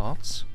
lots.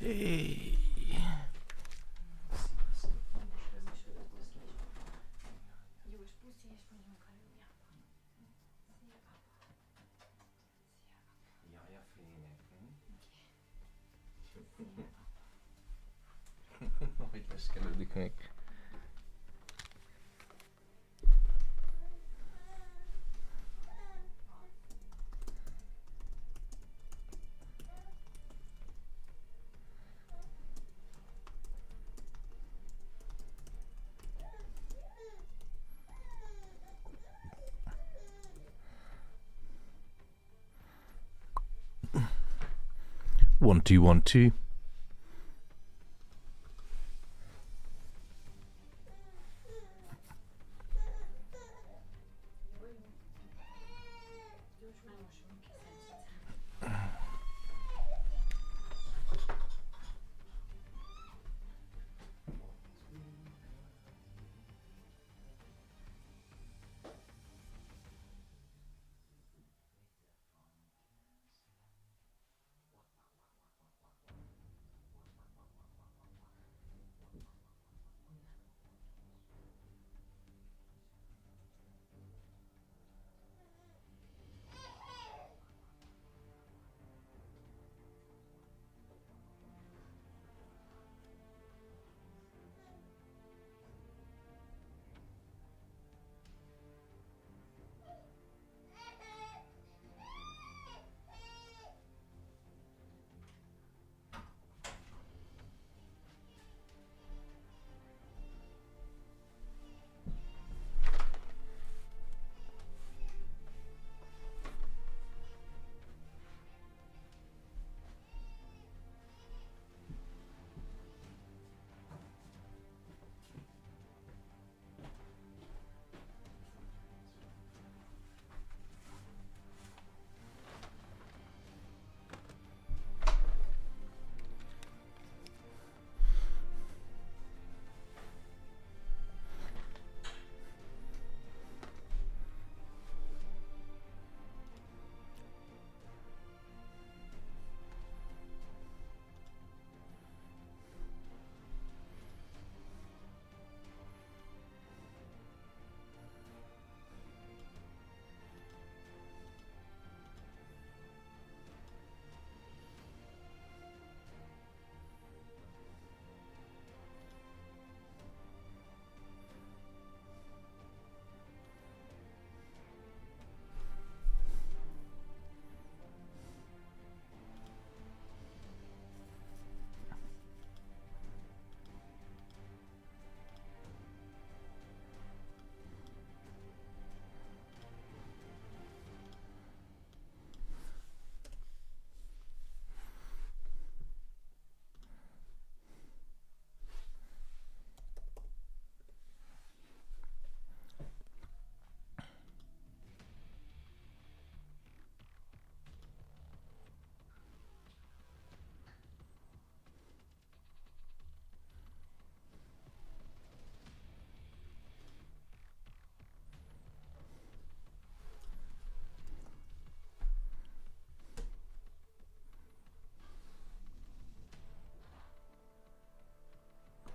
Hey. Hogy leskelődik még. One, two, 1, 2.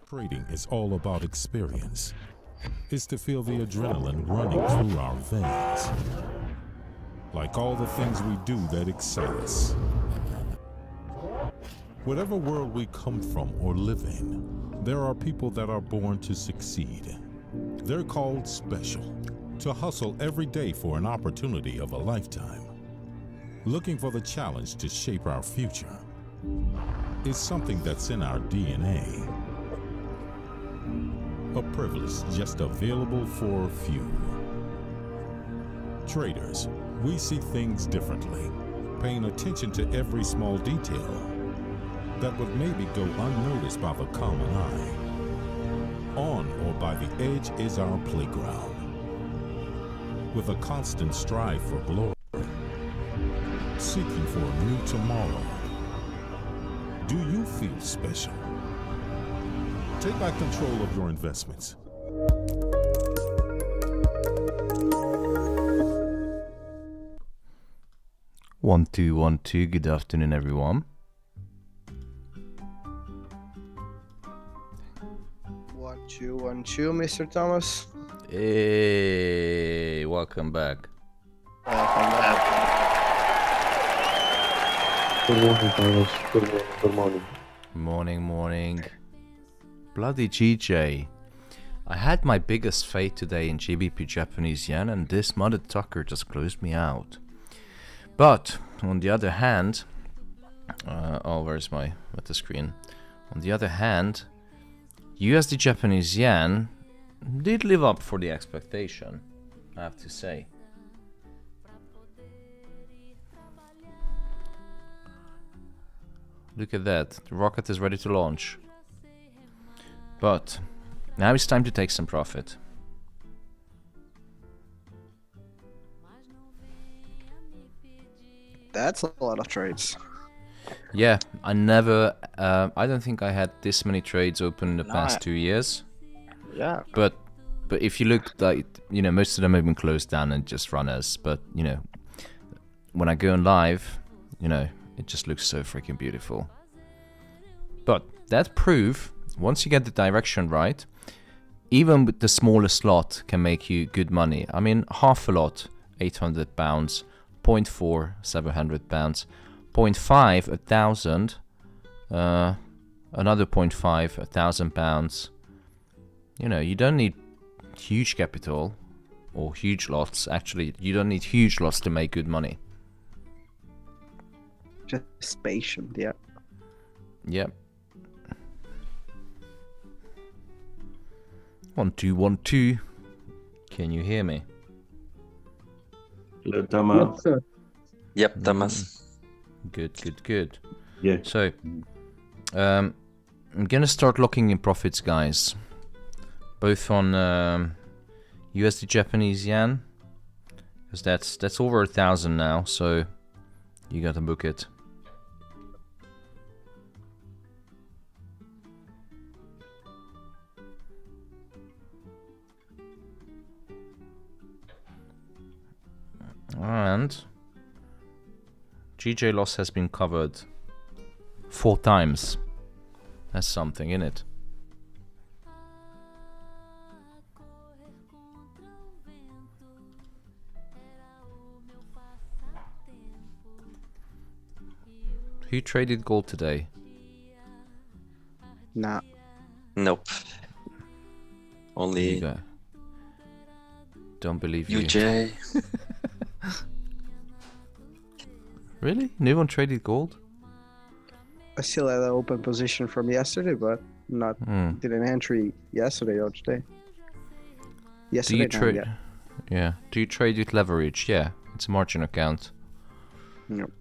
Trading is all about experience. It's to feel the adrenaline running through our veins. Like all the things we do that excite us. Whatever world we come from or live in, there are people that are born to succeed. They're called special, to hustle every day for an opportunity of a lifetime. Looking for the challenge to shape our future is something that's in our DNA. A privilege just available for a few. Traders, we see things differently, paying attention to every small detail that would maybe go unnoticed by the common eye. On or by the edge is our playground. With a constant strive for glory, seeking for a new tomorrow. Do you feel special? Take back control of your investments. One, two. Good afternoon, everyone. 1 2 1 2, Mr. Thomas. Hey, welcome back. Welcome back. Good morning, Thomas. Good morning. Morning. Bloody GJ. I had my biggest fade today in GBP Japanese yen, and this mother tucker just closed me out. But on the other hand, where's the screen? On the other hand, USD Japanese yen did live up for the expectation, I have to say. Look at that, the rocket is ready to launch. But now it's time to take some profit. That's a lot of trades. Yeah, I don't think I had this many trades open in the past 2 years. Yeah. But if you look, like, most of them have been closed down and just runners. But when I go on live, it just looks so freaking beautiful. But that proof, once you get the direction right, even with the smallest lot can make you good money. I mean, half a lot, £800, 0.4, £700, 0.5, 1,000, another 0.5, £1,000. You don't need huge capital or huge lots. Actually, you don't need huge lots to make good money. Just patient, yeah. Yep. 1 2. Can you hear me? Hello, Thomas. Yes, sir. Yep, Thomas. Good. Yeah. So, I'm gonna start locking in profits, guys. Both on USD Japanese yen, because that's over 1,000 now. So you gotta book it. And GJ loss has been covered 4 times. That's something, in it. Who traded gold today? Nah. Nope. Only You go. Don't believe you. UJ. Really? No one traded gold? I still had an open position from yesterday, but did an entry yesterday or today. Do Yesterday, you trade? yeah. Yeah. Do you trade with leverage? Yeah, it's a margin account. Nope.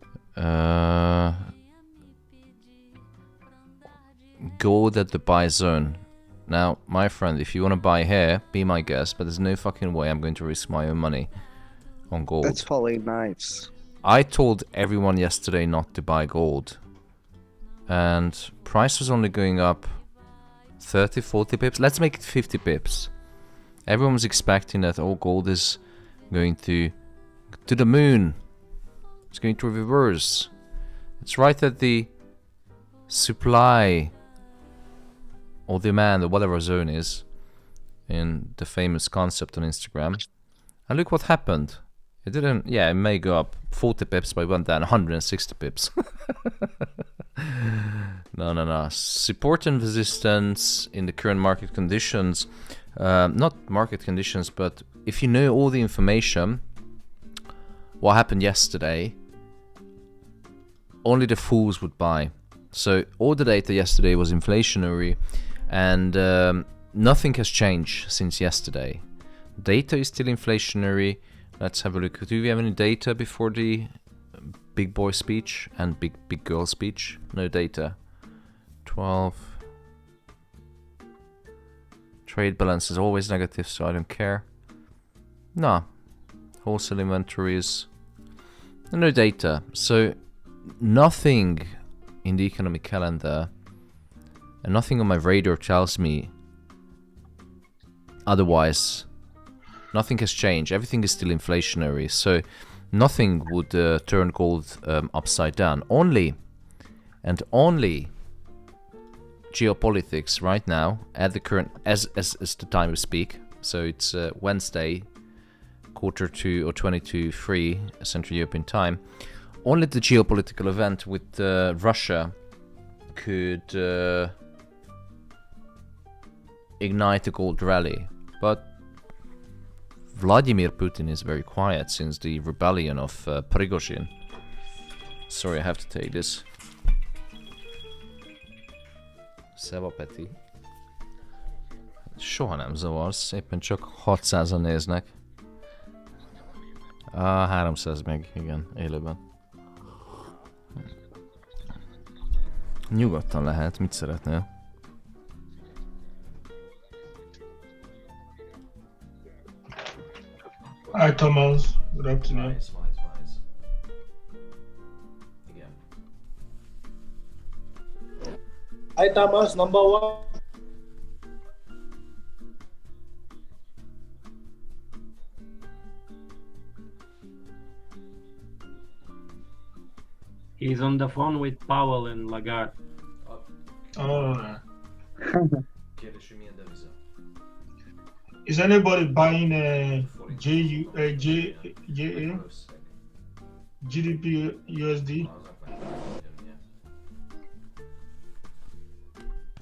Gold at the buy zone. Now, my friend, if you want to buy here, be my guest, but there's no fucking way I'm going to risk my own money on gold. That's falling knives. I told everyone yesterday not to buy gold, and price was only going up 30, 40 pips. Let's make it 50 pips. Everyone was expecting that, gold is going to the moon. It's going to reverse. It's right at the supply or demand or whatever zone is in the famous concept on Instagram. And look what happened. It didn't, yeah, it may go up 40 pips, but it went down 160 pips. No. Support and resistance in the current market conditions. Not market conditions, but if you know all the information, what happened yesterday, only the fools would buy. So all the data yesterday was inflationary, and nothing has changed since yesterday. Data is still inflationary. Let's have a look. Do we have any data before the big boy speech and big girl speech? No data. 12. Trade balance is always negative, so I don't care. No. Wholesale inventories. No data. So nothing in the economic calendar and nothing on my radar tells me otherwise. Nothing has changed. Everything is still inflationary. So nothing would turn gold upside down. Only geopolitics right now at the current as the time we speak. So it's Wednesday, 2:45 or 22:03 Central European time. Only the geopolitical event with Russia could ignite a gold rally, but Vladimir Putin is very quiet since the rebellion of Prigozhin. Sorry, I have to take this. Szeva Peti. Soha nem zavarsz, éppen csak 600-an néznek. 300 meg, igen, élőben. Nyugodtan lehet, mit szeretnél? Hi Thomas, good afternoon. Wise. Igen. Hi Thomas, number one. He's on the phone with Powell and Lagarde. Oh, Kérdés, hogy milyen deviza? is anybody buying GDP USD?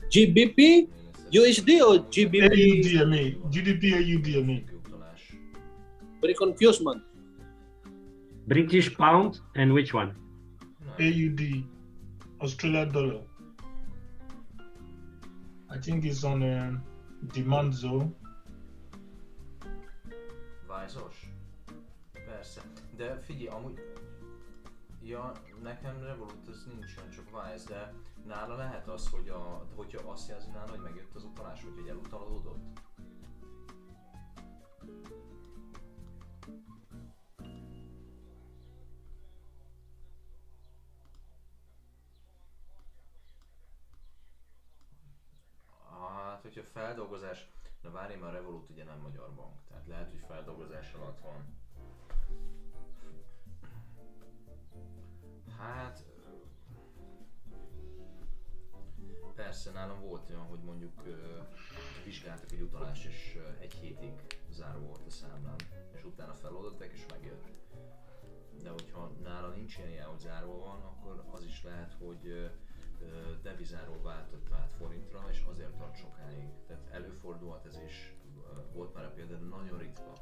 GBP, USD or GBP? AUD, I mean. GDP AUD, I mean. Very confused, man. British pound and which one? AUD, Australian dollar. I think it's on demand zone. Vájzos? Persze. De figyelj, amúgy... Ja, nekem Revolut ez nincsen, csak Wise, de nála lehet az, hogy hogyha azt jelzi nála, hogy megjött az utalás, hogy elutalódott. Hát, hogyha feldolgozás... Na várj, mert a Revolut ugye nem magyar bank, tehát lehet, hogy feldolgozás alatt van. Hát... Persze, nálam volt olyan, hogy mondjuk vizsgáltak egy utalást, és egy hétig zárva volt a számlám, és utána feloldották, és megjött. De hogyha nála nincs ilyen jel, hogy zárva van, akkor az is lehet, hogy devizáról váltott át forintra, és azért tart sokáig. Tehát előfordulhat ez is, volt már a példa, de nagyon ritka.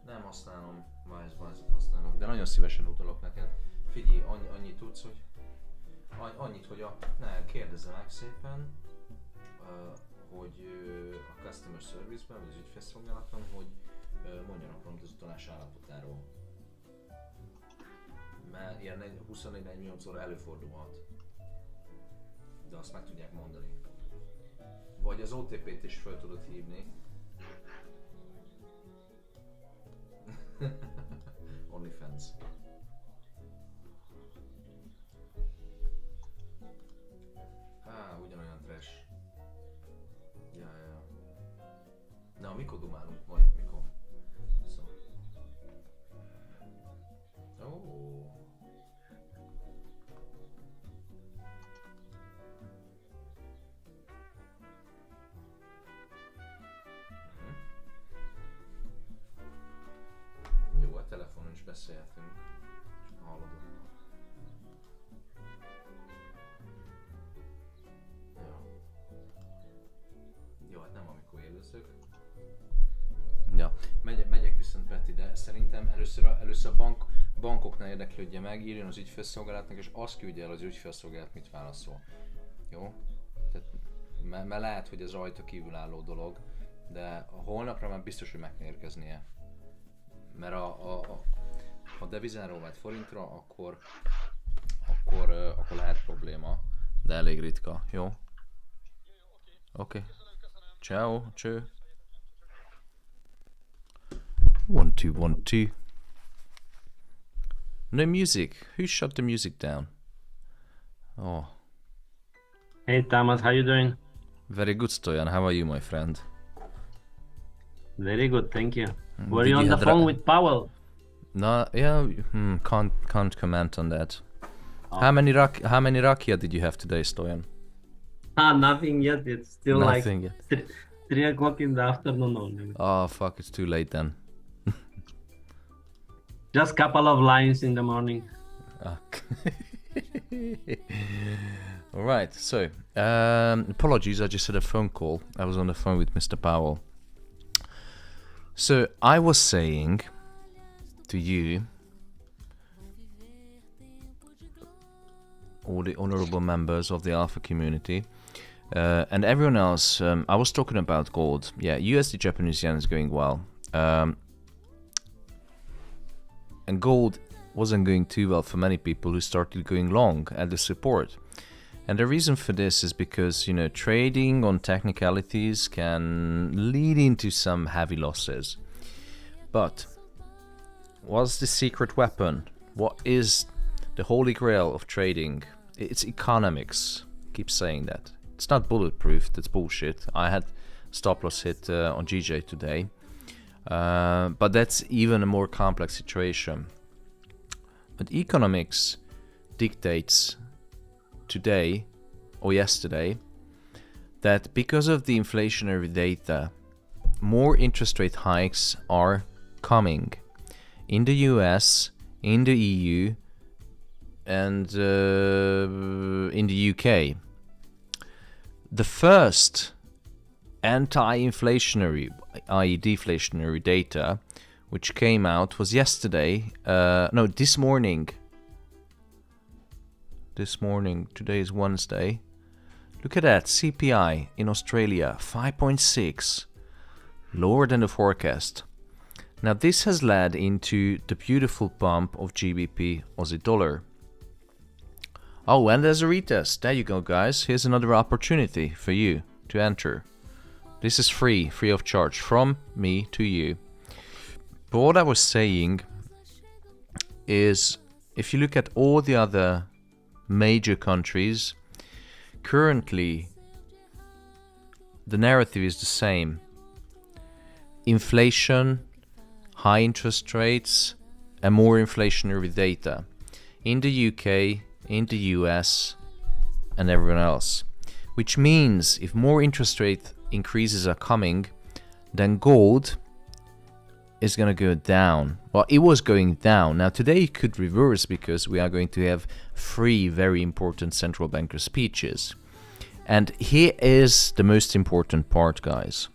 Nem használom, Wise-ot használok, de nagyon szívesen utalok neked. Figyelj, annyit tudsz, hogy... Annyit, hogy kérdezze meg szépen, hogy a Customer Service-ben, vagy az ügyfélszolgálaton, hogy mondjanak valamit az utalás állapotáról. Mert ilyen 24-48 óra előfordulhat. De azt meg tudják mondani. Vagy az OTP-t is fel tudod hívni. OnlyFans. Ugyanolyan trash. Ja. Na, mikor dumálunk majd? Mikor? Szóval. beszéltünk. Hallod. Jó, hát nem amikor élőzök. Ja, megyek viszont Peti, de szerintem először a bankoknál érdeklődje meg, írjon az ügyfélszolgálatnak, és azt küldje el az ügyfélszolgálat, mit válaszol. Jó? Tehát, mert lehet, hogy ez rajta kívülálló dolog, de a holnapra már biztos, hogy meg kell érkeznie. Mert ha devizáról vált forintra, akkor lehet probléma, de elég ritka, jó? Oké. Ciao, cső. 1 2 1 2. No music. Who shut the music down? Oh. Hey Thomas, how you doing? Very good, Stoyan. How are you, my friend? Very good, thank you. Were Did you on you the have phone with Powell? No, yeah, can't comment on that. Oh. How many rakia did you have today, Stoyan? Nothing yet. It's still Nothing like yet. 3 o'clock in the afternoon only. Oh fuck, it's too late then. Just couple of lines in the morning. Alright, so apologies, I just had a phone call. I was on the phone with Mr. Powell. So I was saying to you, all the honorable members of the Alpha community, and everyone else, I was talking about gold. Yeah, USD Japanese yen is going well. And gold wasn't going too well for many people who started going long at the support. And the reason for this is because, you know, trading on technicalities can lead into some heavy losses. But what's the secret weapon? What is the holy grail of trading? It's economics. I keep saying that. It's not bulletproof, that's bullshit. I had stop loss hit on GJ today. But that's even a more complex situation. But economics dictates today or yesterday that because of the inflationary data, more interest rate hikes are coming in the US, in the EU, and in the UK. The first anti-inflationary, i.e. deflationary data, which came out was yesterday, this morning. This morning, today is Wednesday. Look at that, CPI in Australia, 5.6, lower than the forecast. Now this has led into the beautiful bump of GBP Aussie dollar. Oh, and there's a retest. There you go, guys. Here's another opportunity for you to enter. This is free of charge from me to you. But what I was saying is, if you look at all the other major countries, currently the narrative is the same. Inflation, high interest rates, and more inflationary data. In the UK, in the US, and everyone else. Which means if more interest rate increases are coming, then gold is going to go down. Well, it was going down. Now today it could reverse because we are going to have 3 very important central banker speeches. And here is the most important part, guys.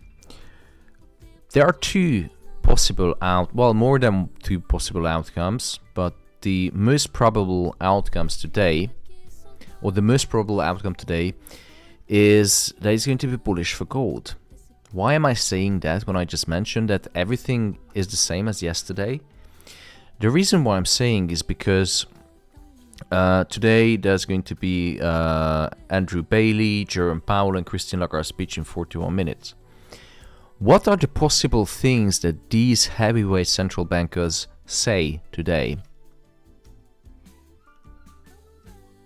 There are 2 possible more than 2 possible outcomes, but the most probable outcomes today, or the most probable outcome today, is that it's going to be bullish for gold. Why am I saying that when I just mentioned that everything is the same as yesterday? The reason why I'm saying is because today there's going to be Andrew Bailey, Jerome Powell and Christine Lagarde speech in 41 minutes. What are the possible things that these heavyweight central bankers say today?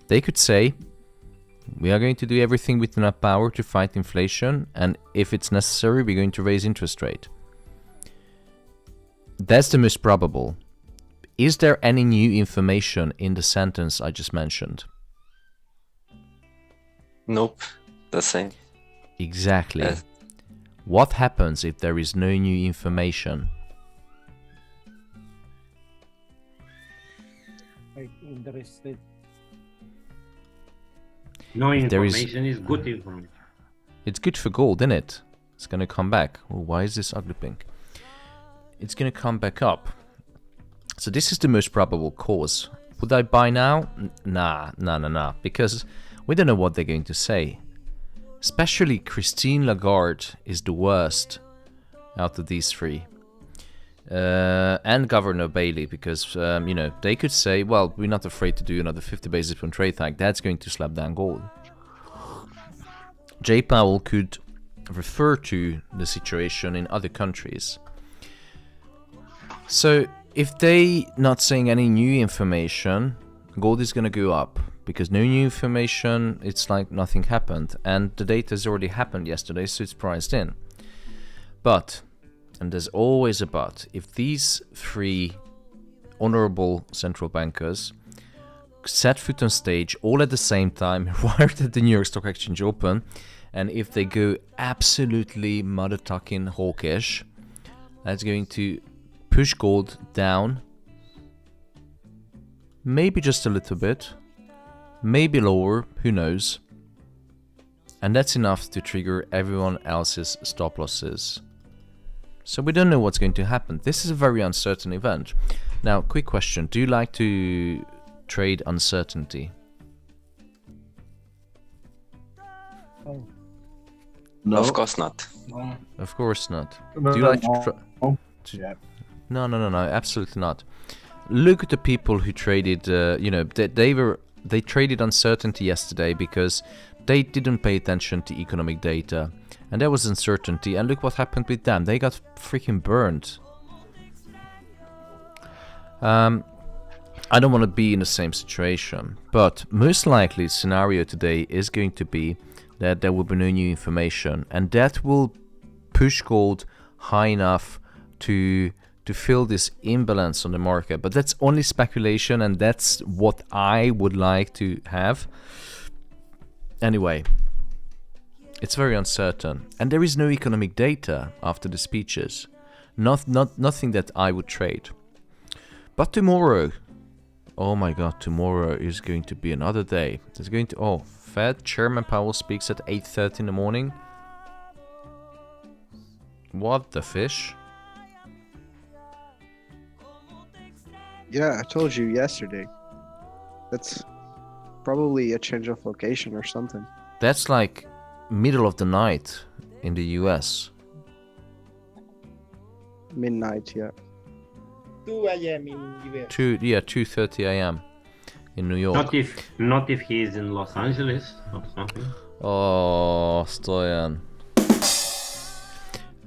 They could say, we are going to do everything within our power to fight inflation, and if it's necessary, we're going to raise interest rate. That's the most probable. Is there any new information in the sentence I just mentioned? Nope, the same. Exactly. What happens if there is no new information? interested. No There is- information is good information. It's good for gold, isn't it? It's gonna come back. Oh, why is this ugly pink? It's gonna come back up. So this is the most probable cause. Would I buy now? Nah. Because we don't know what they're going to say. Especially Christine Lagarde is the worst out of these three. And Governor Bailey, because, you know, they could say, well, we're not afraid to do another 50 basis point rate hike. That's going to slap down gold. Jay Powell could refer to the situation in other countries. So if they not saying any new information, gold is going to go up. Because no new information, it's like nothing happened. And the data has already happened yesterday, so it's priced in. But, and there's always a but, if these three honorable central bankers set foot on stage all at the same time, right at the New York Stock Exchange Open, and if they go absolutely mother-tucking hawkish, that's going to push gold down, maybe just a little bit, maybe lower, who knows, and that's enough to trigger everyone else's stop losses. So we don't know what's going to happen. This is a very uncertain event. Now, quick question, do you like to trade uncertainty? No. Of course not. No. Of course not. No, Do you like no. to Yeah. No, absolutely not. Look at the people who traded, you know, they traded uncertainty yesterday because they didn't pay attention to economic data. And there was uncertainty, and look what happened with them. They got freaking burned. I don't want to be in the same situation, but most likely scenario today is going to be that there will be no new information, and that will push gold high enough to fill this imbalance on the market. But that's only speculation, and that's what I would like to have. Anyway, it's very uncertain, and there is no economic data after the speeches. Nothing that I would trade. But tomorrow, oh my god, tomorrow is going to be another day. There's going to Fed Chairman Powell speaks at 8:30 in the morning. What the fish? Yeah, I told you yesterday. That's probably a change of location or something. That's like middle of the night in the US. Midnight, yeah. 2 a.m. in US. 2:30 a.m. in New York. Not if he is in Los Angeles or something. Oh, Stoyan.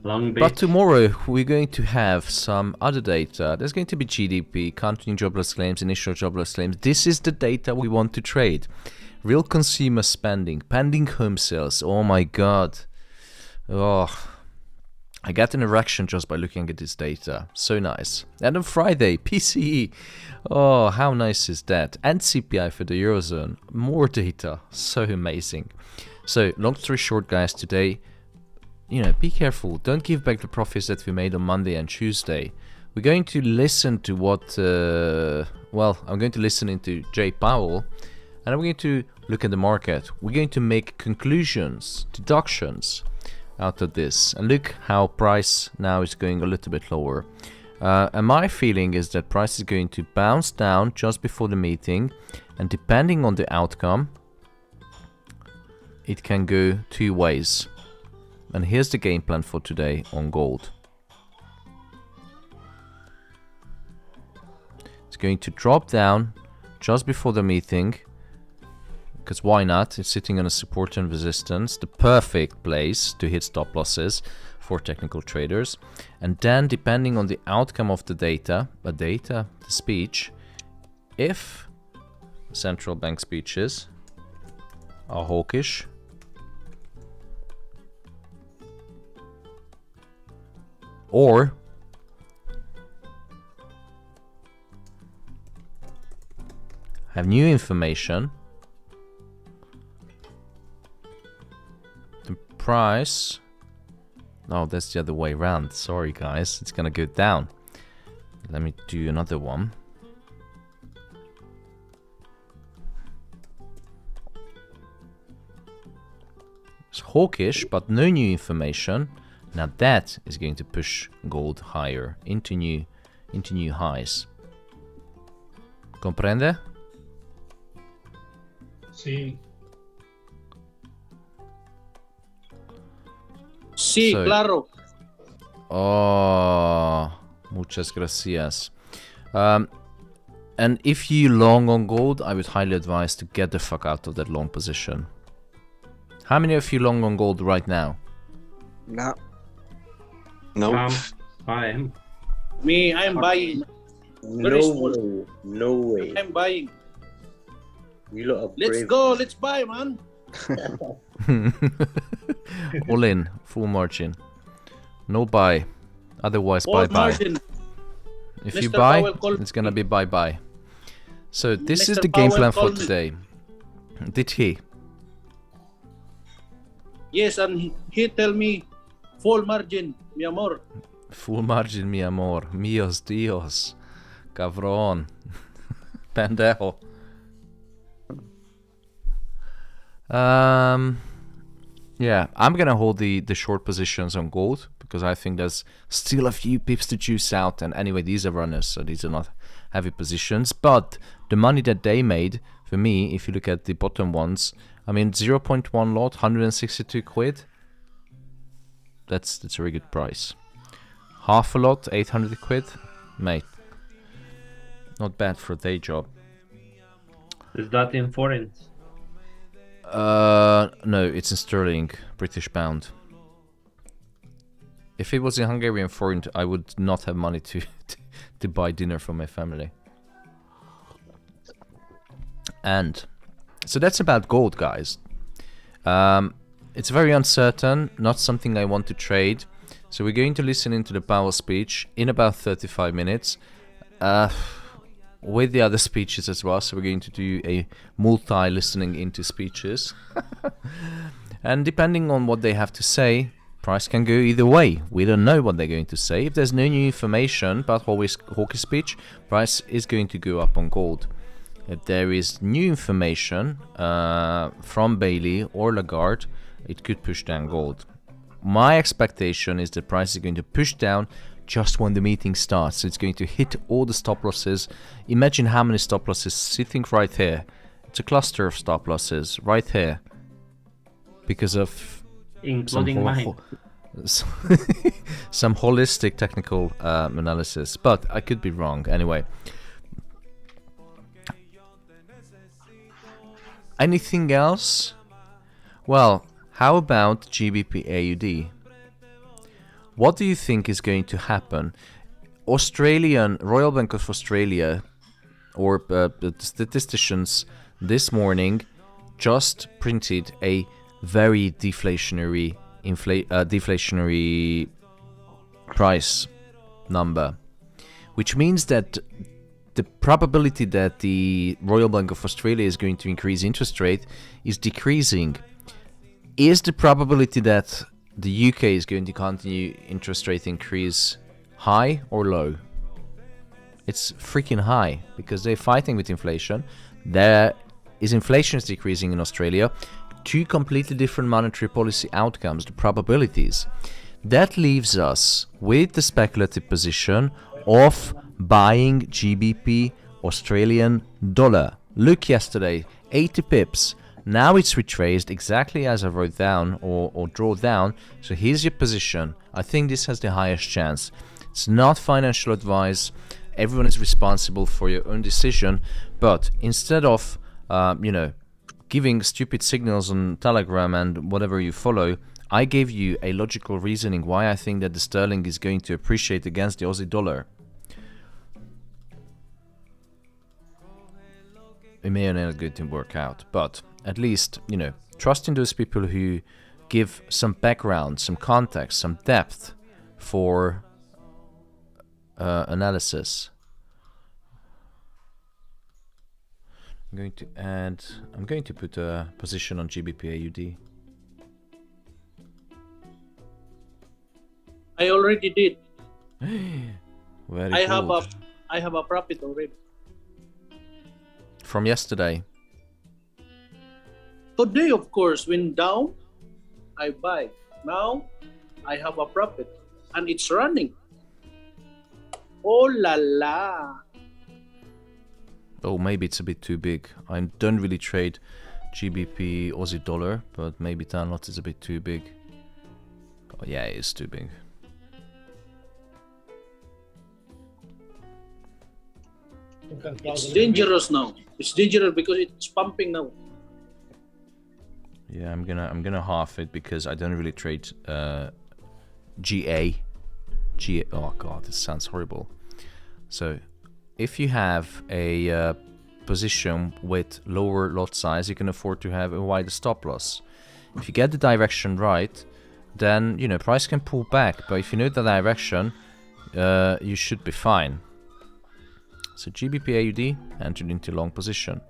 Long Beach. But tomorrow we're going to have some other data. There's going to be GDP, continuing jobless claims, initial jobless claims. This is the data we want to trade. Real consumer spending, pending home sales. Oh my god. Oh, I got an erection just by looking at this data. So nice. And on Friday, PCE. Oh, how nice is that? And CPI for the Eurozone. More data. So amazing. So, long story short, guys, today, you know, be careful. Don't give back the profits that we made on Monday and Tuesday. We're going to listen to what, I'm going to listen into Jay Powell, and I'm going to look at the market. We're going to make conclusions, deductions out of this, and look how price now is going a little bit lower. And my feeling is that price is going to bounce down just before the meeting, and depending on the outcome, it can go two ways. And here's the game plan for today on gold. It's going to drop down just before the meeting, because why not? It's sitting on a support and resistance, the perfect place to hit stop losses for technical traders. And then, depending on the outcome of the the speech, if central bank speeches are hawkish, or have new information, the price, no, that's the other way around, sorry guys, it's gonna go down. Let me do another one. hawkish, but no new information. Now that is going to push gold higher into new highs. Comprende? Sí. Sí, So- claro. Oh, muchas gracias. And if you long on gold, I would highly advise to get the fuck out of that long position. How many of you long on gold right now? No. Nope. I am. Me, I'm buying. Very No small. way. No way. I'm buying. You lot are Let's brave. go. Let's buy, man. All in, full margin. No buy. Otherwise, All bye bye. margin. If you Mr. buy, Powell called it's gonna be bye bye. So this is Mr. the game Powell plan for called me. today. Did he? Yes, and he tell me full margin, mi amor. Full margin, mi amor. Míos Dios. Cabrón. Pendejo. Yeah, I'm gonna hold the short positions on gold because I think there's still a few pips to juice out. And anyway, these are runners, so these are not heavy positions. But the money that they made, for me, if you look at the bottom ones, I mean, 0.1 lot, 162 quid. That's a very good price. Half a lot, 800 quid, mate. Not bad for a day job. Is that in foreigns? No, it's in sterling, British pound. If it was in Hungarian forint, I would not have money to buy dinner for my family. And so that's about gold, guys. It's very uncertain, not something I want to trade. So we're going to listen into the Powell speech in about 35 minutes. With the other speeches as well, so we're going to do a multi-listening into speeches. And depending on what they have to say, price can go either way. We don't know what they're going to say. If there's no new information about Hawke's speech, price is going to go up on gold. If there is new information from Bailey or Lagarde, it could push down gold. My expectation is the price is going to push down just when the meeting starts. So it's going to hit all the stop losses. Imagine how many stop losses sitting right here. It's a cluster of stop losses right here because of Including mine. some holistic technical analysis, but I could be wrong. Anyway, anything else? Well, how about GBP AUD? What do you think is going to happen? Royal Bank of Australia, or the statisticians this morning just printed a very deflationary price number, which means that the probability that the Royal Bank of Australia is going to increase interest rate is decreasing. Is the probability that the UK is going to continue interest rate increase high or low? It's freaking high because they're fighting with inflation. Inflation is decreasing in Australia. Two completely different monetary policy outcomes, the probabilities. That leaves us with the speculative position of buying GBP Australian dollar. Look, yesterday, 80 pips. Now it's retraced exactly as I wrote down or draw down. So here's your position. I think this has the highest chance. It's not financial advice. Everyone is responsible for your own decision. But instead of, giving stupid signals on Telegram and whatever you follow, I gave you a logical reasoning why I think that the sterling is going to appreciate against the Aussie dollar. It may or may not going to work out, but at least, trust in those people who give some background, some context, some depth for analysis. I'm going to put a position on GBP AUD. I already did. Very I good. have a profit already. From yesterday. Today, of course, went down. I buy. Now I have a profit and it's running. Oh la la. Oh, maybe it's a bit too big. I don't really trade GBP Aussie dollar, but maybe 10 lots is a bit too big. Oh yeah, it is too big. It's dangerous now. It's dangerous because it's pumping now. Yeah, I'm gonna half it because I don't really trade GA. Oh god, this sounds horrible. So if you have a position with lower lot size, you can afford to have a wider stop loss. If you get the direction right, then you know price can pull back. But if you know the direction, you should be fine. So GBP AUD entered into long position.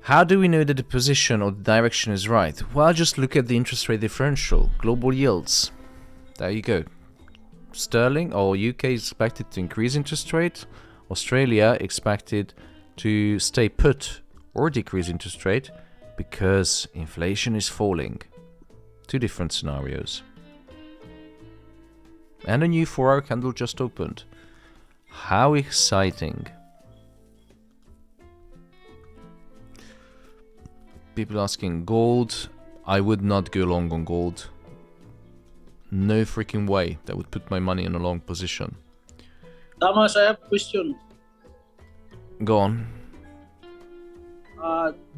How do we know that the position or the direction is right? Well, just look at the interest rate differential, global yields. There you go. Sterling or UK is expected to increase interest rate. Australia expected to stay put or decrease interest rate because inflation is falling. Two different scenarios. And a new 4-hour candle just opened. How exciting. People asking gold. I would not go long on gold. No freaking way. That would put my money in a long position. Thomas, I have a question. Go on.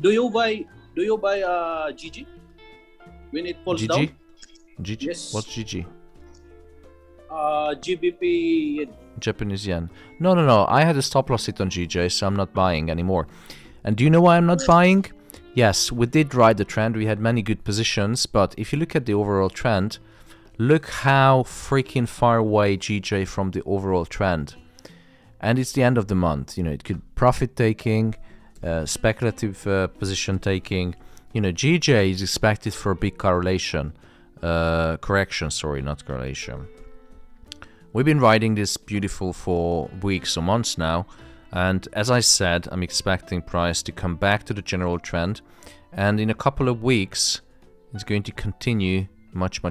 Do you buy GG when it falls GG? down? GG? Yes. What's GG? GBP yen. Japanese yen. No. I had a stop loss hit on GJ, so I'm not buying anymore. And do you know why I'm not buying? Yes, we did ride the trend. We had many good positions, but if you look at the overall trend, look how freaking far away GJ from the overall trend. And it's the end of the month. You know, it could profit taking, speculative position taking. You know, GJ is expected for a big correlation. Correction, sorry, not correlation. We've been riding this beautiful for weeks or months now. And as I said, I'm expecting price to come back to the general trend. And in a couple of weeks, it's going to continue much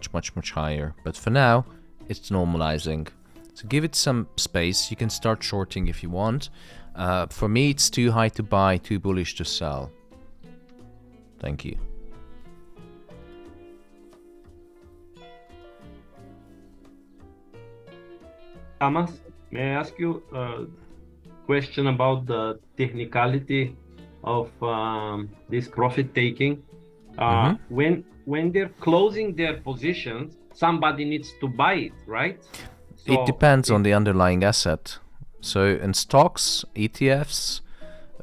higher. But for now, it's normalizing. So give it some space. You can start shorting if you want. For me, it's too high to buy, too bullish to sell. Thank you. Thomas, may I ask you a question about the technicality of this profit taking? When they're closing their positions, somebody needs to buy it, right? So it depends on the underlying asset. So in stocks, ETFs,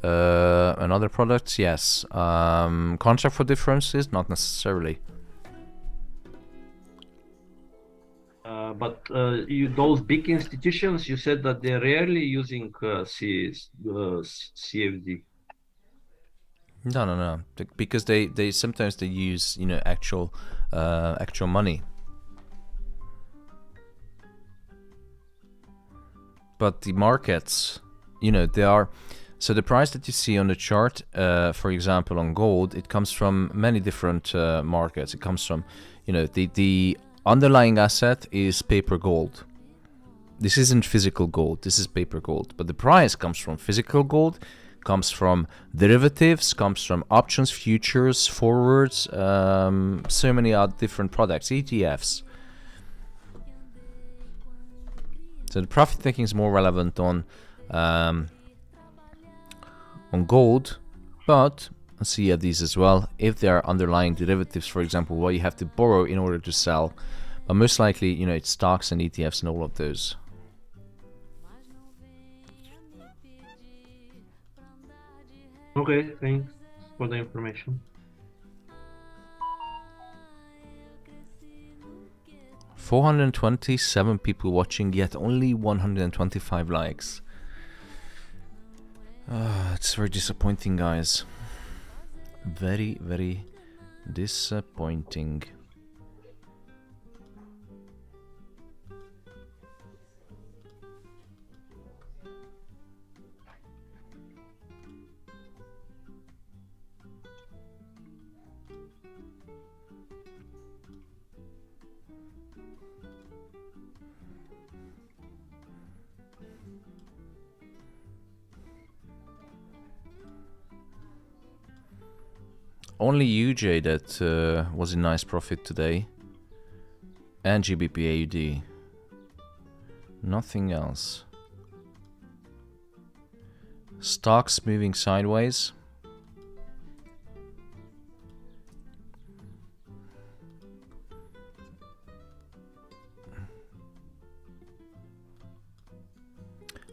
and other products, yes. Contract for differences, not necessarily. But those big institutions, you said that they're rarely using CFD. No. Because they sometimes they use actual money. But the markets, they are. So the price that you see on the chart, for example, on gold, it comes from many different markets. It comes from, the underlying asset is paper gold. This isn't physical gold. This is paper gold. But the price comes from physical gold, comes from derivatives, comes from options, futures, forwards, so many other different products, ETFs. So the profit taking is more relevant on gold, but on CFDs as well, if there are underlying derivatives, for example, where you have to borrow in order to sell. But most likely, it's stocks and ETFs and all of those. Okay, thanks for the information. $427 people watching, yet only 125 likes. It's very disappointing, guys. Very, very disappointing. only UJ that was in nice profit today. And GBP AUD. Nothing else. Stocks moving sideways.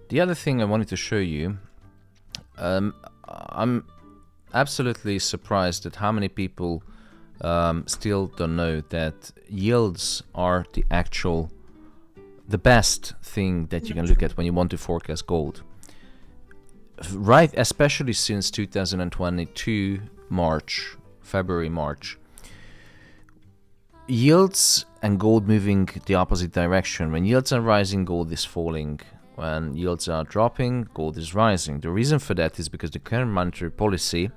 The other thing I wanted to show you, I'm absolutely surprised at how many people still don't know that yields are the best thing that you can look at when you want to forecast gold. Right, especially since 2022 February, March. Yields and gold moving the opposite direction. When yields are rising, gold is falling. When yields are dropping, gold is rising. The reason for that is because the current monetary policy,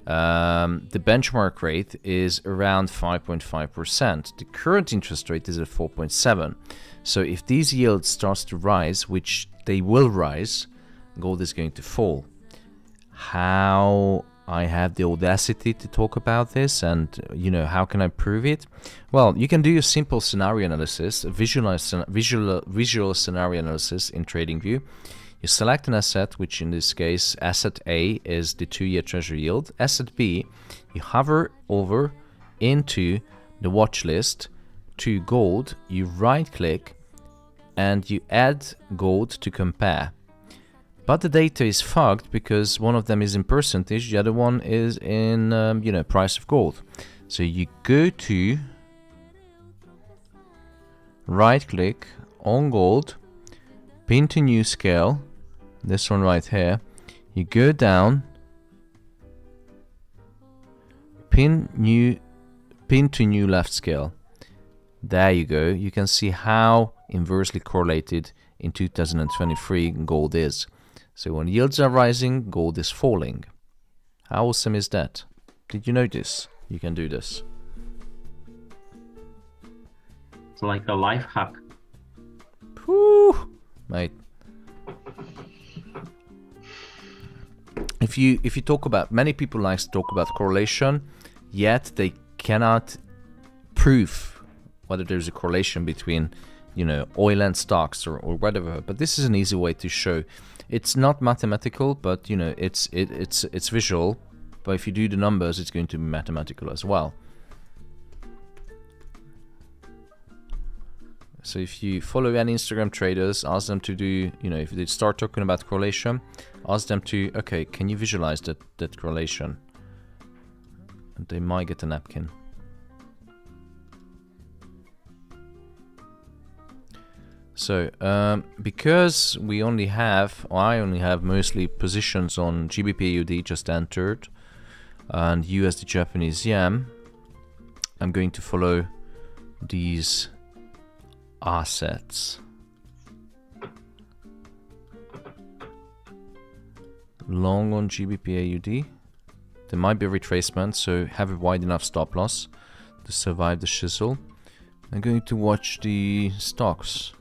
the benchmark rate is around 5.5%. The current interest rate is at 4.7%. So if these yields starts to rise, which they will rise, gold is going to fall. How I have the audacity to talk about this, and how can I prove it? Well, you can do a simple scenario analysis, a visual scenario analysis in TradingView. You select an asset, which in this case, asset A is the 2-year treasury yield. Asset B, you hover over into the watch list to gold, you right click and you add gold to compare. But the data is fucked because one of them is in percentage, the other one is in price of gold. So you go to right click on gold, pin to new scale, this one right here. You go down, pin to new left scale. There you go. You can see how inversely correlated in 2023 gold is. So when yields are rising, gold is falling. How awesome is that? Did you notice? You can do this. It's like a life hack. Whew, mate. If you talk about, many people like to talk about correlation, yet they cannot prove whether there's a correlation between oil and stocks or whatever. But this is an easy way to show. It's not mathematical, but it's visual. But if you do the numbers, it's going to be mathematical as well. So if you follow any Instagram traders, ask them to do, if they start talking about correlation, ask them to, okay, can you visualize that correlation? And they might get a napkin. So, because I only have mostly positions on GBP AUD just entered and USD Japanese yen, I'm going to follow these assets. Long on GBP AUD. There might be a retracement, so have a wide enough stop loss to survive the shizzle. I'm going to watch the stocks.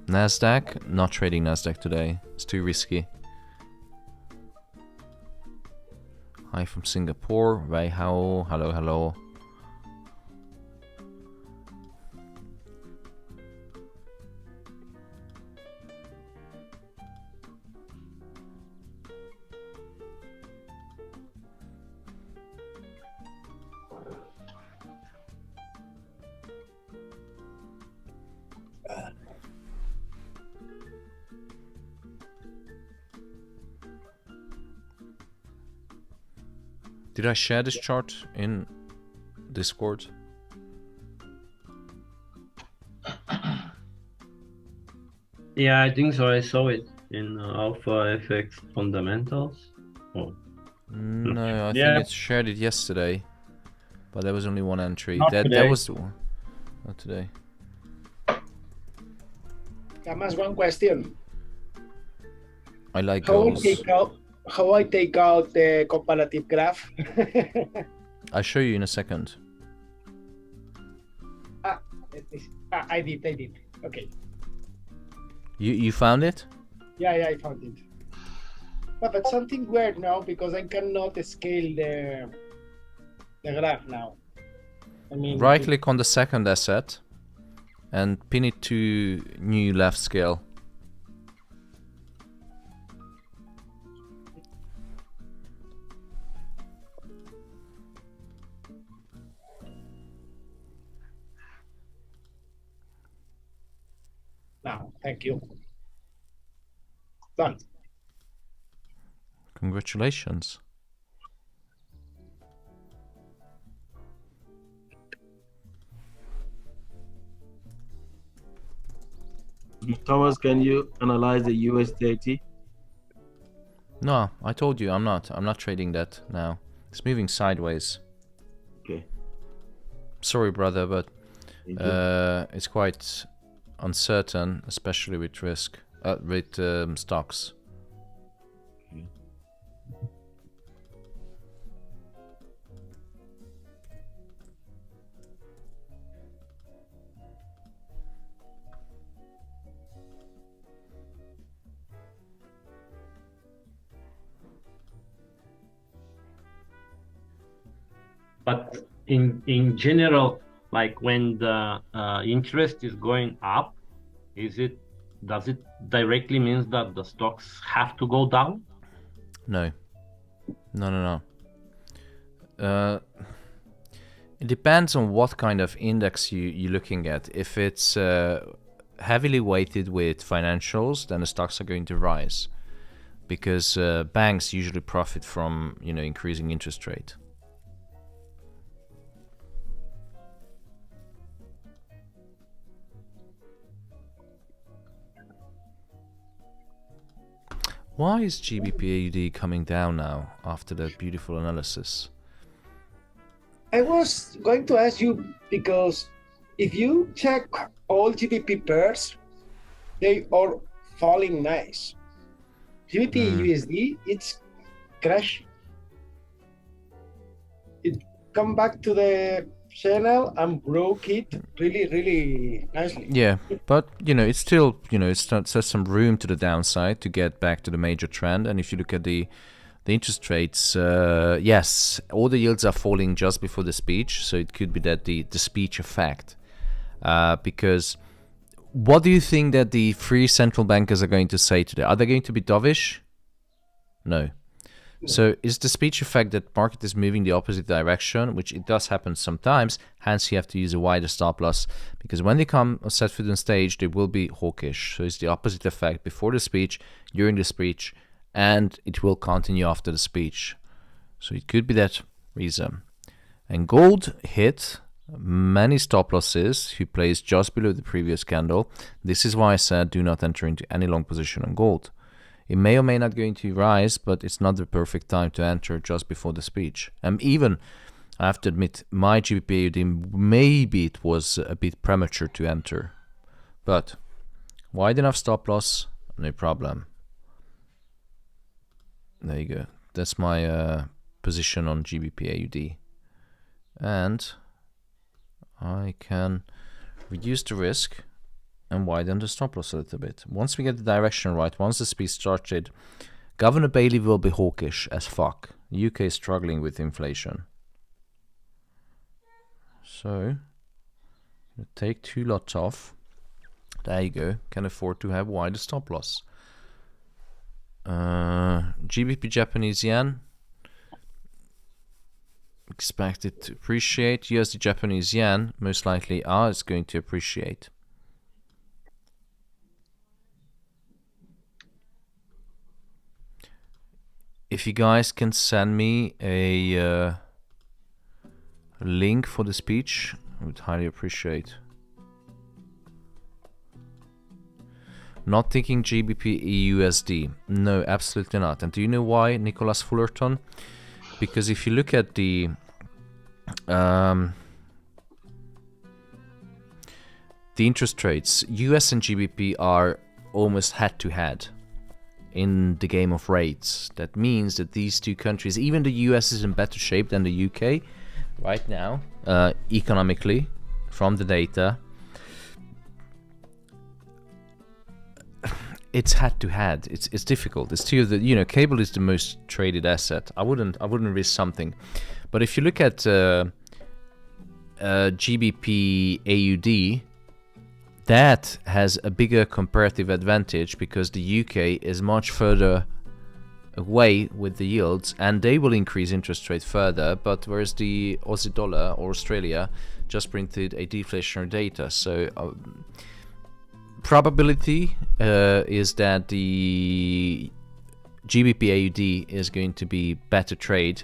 Nasdaq, not trading Nasdaq today. It's too risky. Hi from Singapore. Wei Hao. Hello, hello. Did I share this chart in Discord? Yeah, I think so. I saw it in Alpha FX Fundamentals. Oh. No, I think it's shared it yesterday, but there was only one entry. Not That today. was the one. Not today. Camas, one question. I like How I goals. take out the comparative graph? I'll show you in a second. I did. Okay. You found it? Yeah, I found it. But something weird now because I cannot scale the graph now. I mean, Right click on the second asset and pin it to new left scale. now, thank you. Done. Congratulations. Thomas, can you analyze the USDT? No, I told you I'm not trading that now. It's moving sideways. Okay. Sorry, brother, but Thank you. it's quite uncertain, especially with risk, with stocks. Okay. But in general, like when the interest is going up, does it directly means that the stocks have to go down? No. It depends on what kind of index you're looking at. If it's heavily weighted with financials, then the stocks are going to rise because banks usually profit from increasing interest rate. Why is GBP/AUD coming down now after that beautiful analysis? I was going to ask you because if you check all GBP pairs, they are falling nice. GBP USD, it's crashing. It come back to the channel and broke it really nicely. Yeah, but it's still there's some room to the downside to get back to the major trend. And if you look at the interest rates, yes, all the yields are falling just before the speech, so it could be that the speech effect. Because what do you think that the three central bankers are going to say today? Are they going to be dovish? No. So is the speech effect that market is moving the opposite direction, which it does happen sometimes, hence you have to use a wider stop loss, because when they come or set foot on stage, they will be hawkish. So it's the opposite effect before the speech, during the speech, and it will continue after the speech. So it could be that reason. And gold hit many stop losses who placed just below the previous candle. This is why I said do not enter into any long position on gold. It may or may not going to rise, but it's not the perfect time to enter just before the speech. Even, I have to admit, my GBP/AUD, maybe it was a bit premature to enter. But wide enough stop loss, no problem. There you go. That's my position on GBP/AUD. And I can reduce the risk and widen the stop loss a little bit. Once we get the direction right, once the speech started, Governor Bailey will be hawkish as fuck. The UK is struggling with inflation. So, take 2 lots off. There you go. Can afford to have wider stop loss. GBP Japanese yen. Expected to appreciate. USD Japanese yen, most likely is going to appreciate. If you guys can send me a link for the speech, I would highly appreciate. Not thinking GBP USD. No, absolutely not. And do you know why, Nicholas Fullerton? Because if you look at the interest rates, US and GBP are almost head to head in the game of rates. That means that these two countries, even the US is in better shape than the UK right now, economically, from the data. it's head to head. It's difficult. It's still the, you know, cable is the most traded asset. I wouldn't risk something. But if you look at GBP AUD, that has a bigger comparative advantage because the UK is much further away with the yields, and they will increase interest rate further. But whereas the Aussie dollar or Australia just printed a deflationary data, so probability is that the GBP AUD is going to be better trade,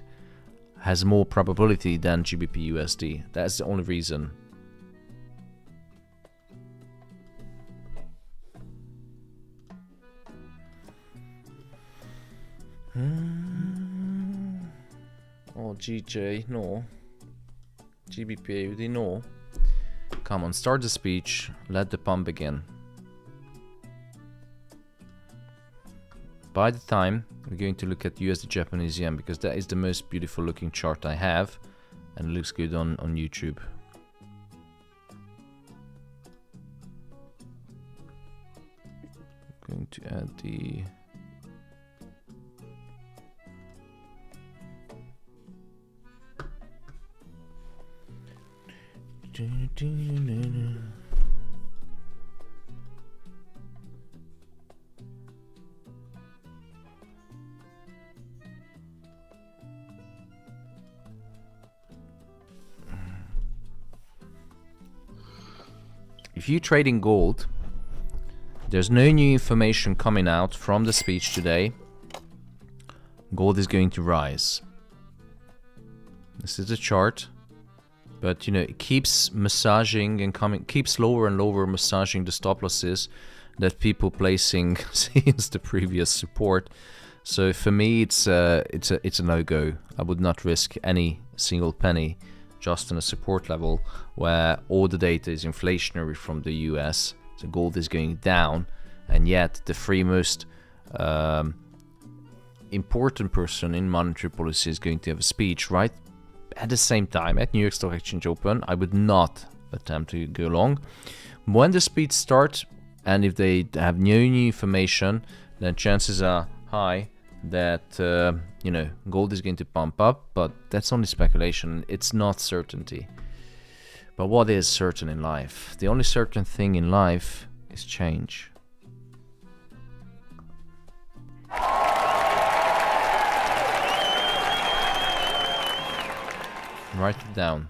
has more probability than GBP USD. That's the only reason. Oh, GJ, no. GBP AUD, no. Come on, start the speech. Let the pump begin. By the time, we're going to look at USD Japanese yen because that is the most beautiful looking chart I have, and it looks good on YouTube. Going to add the if you trade in gold, there's no new information coming out from the speech today. Gold is going to rise. This is the chart. But you know, it keeps massaging and keeps lower and lower, massaging the stop losses that people placing since the previous support. So for me, it's a no-go. I would not risk any single penny just on a support level where all the data is inflationary from the US. So gold is going down, and yet the three most important person in monetary policy is going to have a speech right at the same time at New York Stock Exchange Open. I would not attempt to go long. When the speech starts, and if they have no new information, then chances are high that you know, gold is going to pump up, but that's only speculation. It's not certainty. But what is certain in life? The only certain thing in life is change. Write it down.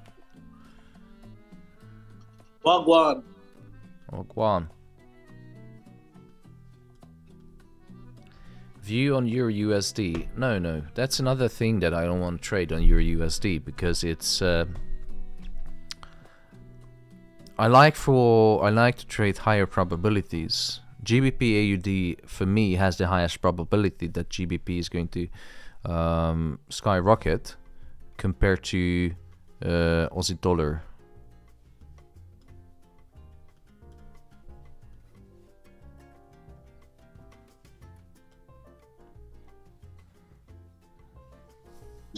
Wagwan. Wagwan. View on Euro USD. No, that's another thing that I don't want to trade on Euro USD because it's I like to trade higher probabilities. GBP AUD for me has the highest probability that GBP is going to skyrocket compared to Aussie dollar.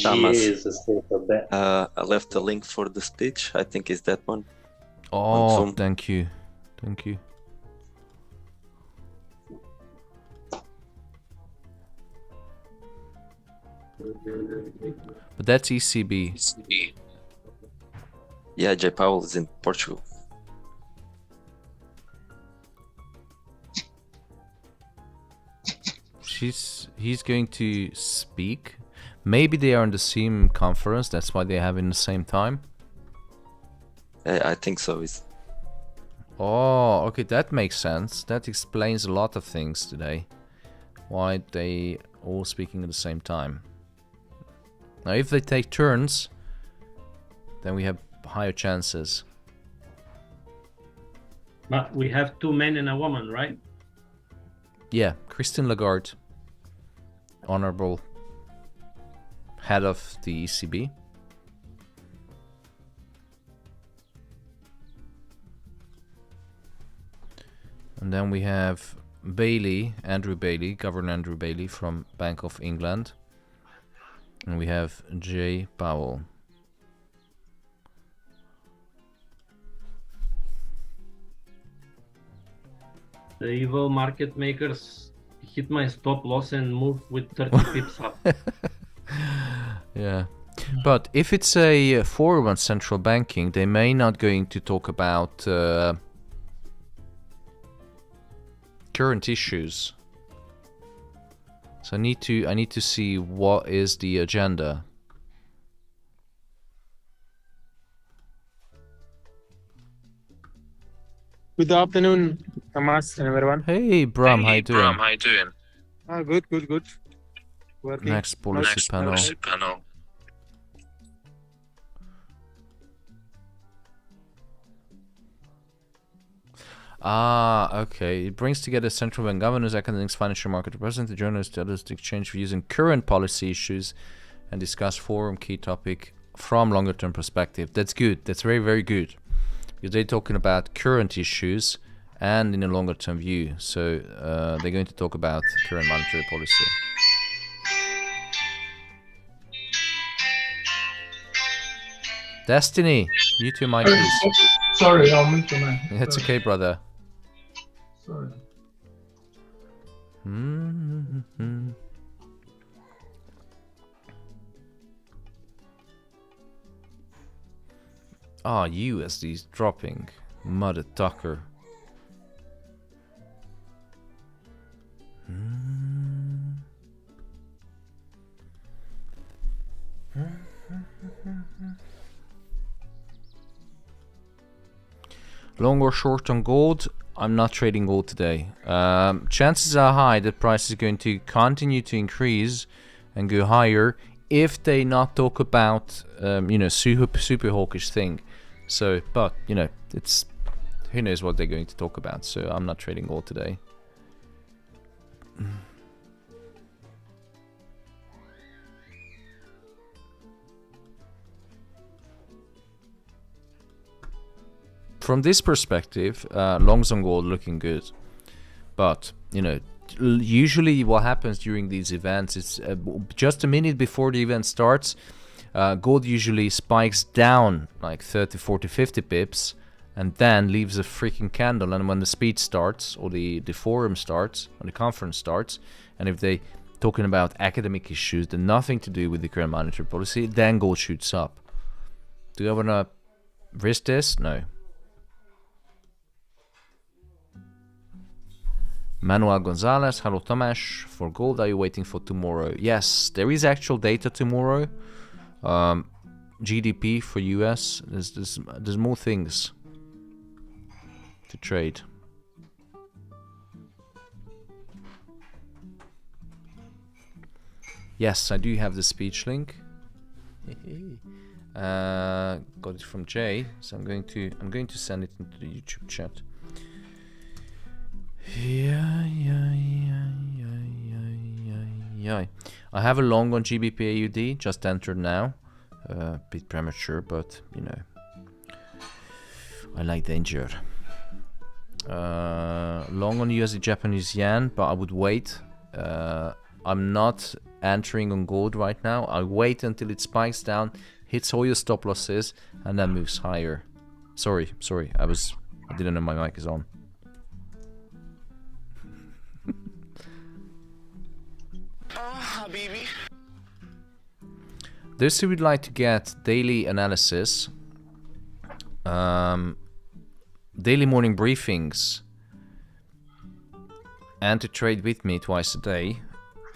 Thomas, is a safer bet. I left the link for the speech. I think it's that one. Oh, thank you. But that's ECB. Yeah, J. Powell is in Portugal. He's going to speak. Maybe they are in the same conference. That's why they have in the same time. I think so. Oh, okay, that makes sense. That explains a lot of things today. Why they all speaking at the same time. Now, if they take turns, then we have higher chances. But we have 2 men and a woman, right? Yeah, Christine Lagarde, honorable head of the ECB. And then we have Bailey, Andrew Bailey, Governor Andrew Bailey from Bank of England. And we have J. Powell. The evil market makers hit my stop loss and moved with 30 pips up. Yeah. But if it's a forum on central banking, they may not going to talk about current issues. So I need to see what is the agenda. Good afternoon, Thomas and everyone. Hey, Bram, how you doing? Good. Working. Next policy panel. Ah, okay. It brings together central bank governors, academics, financial market representatives, journalists, others to exchange views on current policy issues and discuss forum key topic from longer term perspective. That's good. That's very, very good. Because they're talking about current issues and in a longer term view. So they're going to talk about current monetary policy. Destiny, you too, Mike, please. Sorry, I'll mute your mic. It's okay, brother. Sorry. Ah, USD's dropping. Mother Tucker. Long or short on gold? I'm not trading gold today. Chances are high that price is going to continue to increase and go higher if they not talk about super hawkish thing. So, but it's who knows what they're going to talk about. So I'm not trading gold today. From this perspective, longs on gold looking good, but usually what happens during these events is just a minute before the event starts, gold usually spikes down like 30, 40, 50 pips and then leaves a freaking candle. And when the speech starts or the forum starts or the conference starts, and if they talking about academic issues that nothing to do with the current monetary policy, then gold shoots up. Do you want to risk this? No. Manuel Gonzalez, hello Tomasz. For gold, are you waiting for tomorrow? Yes, there is actual data tomorrow. GDP for US. There's more things to trade. Yes, I do have the speech link. Got it from Jay, so I'm going to send it into the YouTube chat. Yeah. I have a long on GBP AUD, just entered now. Bit premature, but I like danger. Long on USD Japanese yen, but I would wait. I'm not entering on gold right now. I'll wait until it spikes down, hits all your stop losses, and then moves higher. Sorry, I didn't know my mic is on. Those who would like to get daily analysis, daily morning briefings, and to trade with me twice a day,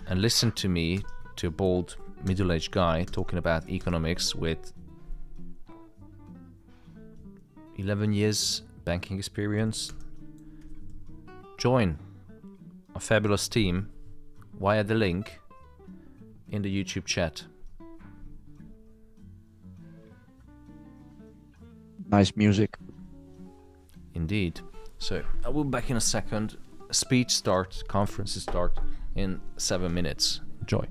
and listen to me, to a bold middle-aged guy talking about economics with 11 years banking experience, join a fabulous team via the link in the YouTube chat. Nice music. Indeed. So I will be back in a second. Speech start, conferences start in 7 minutes. Enjoy.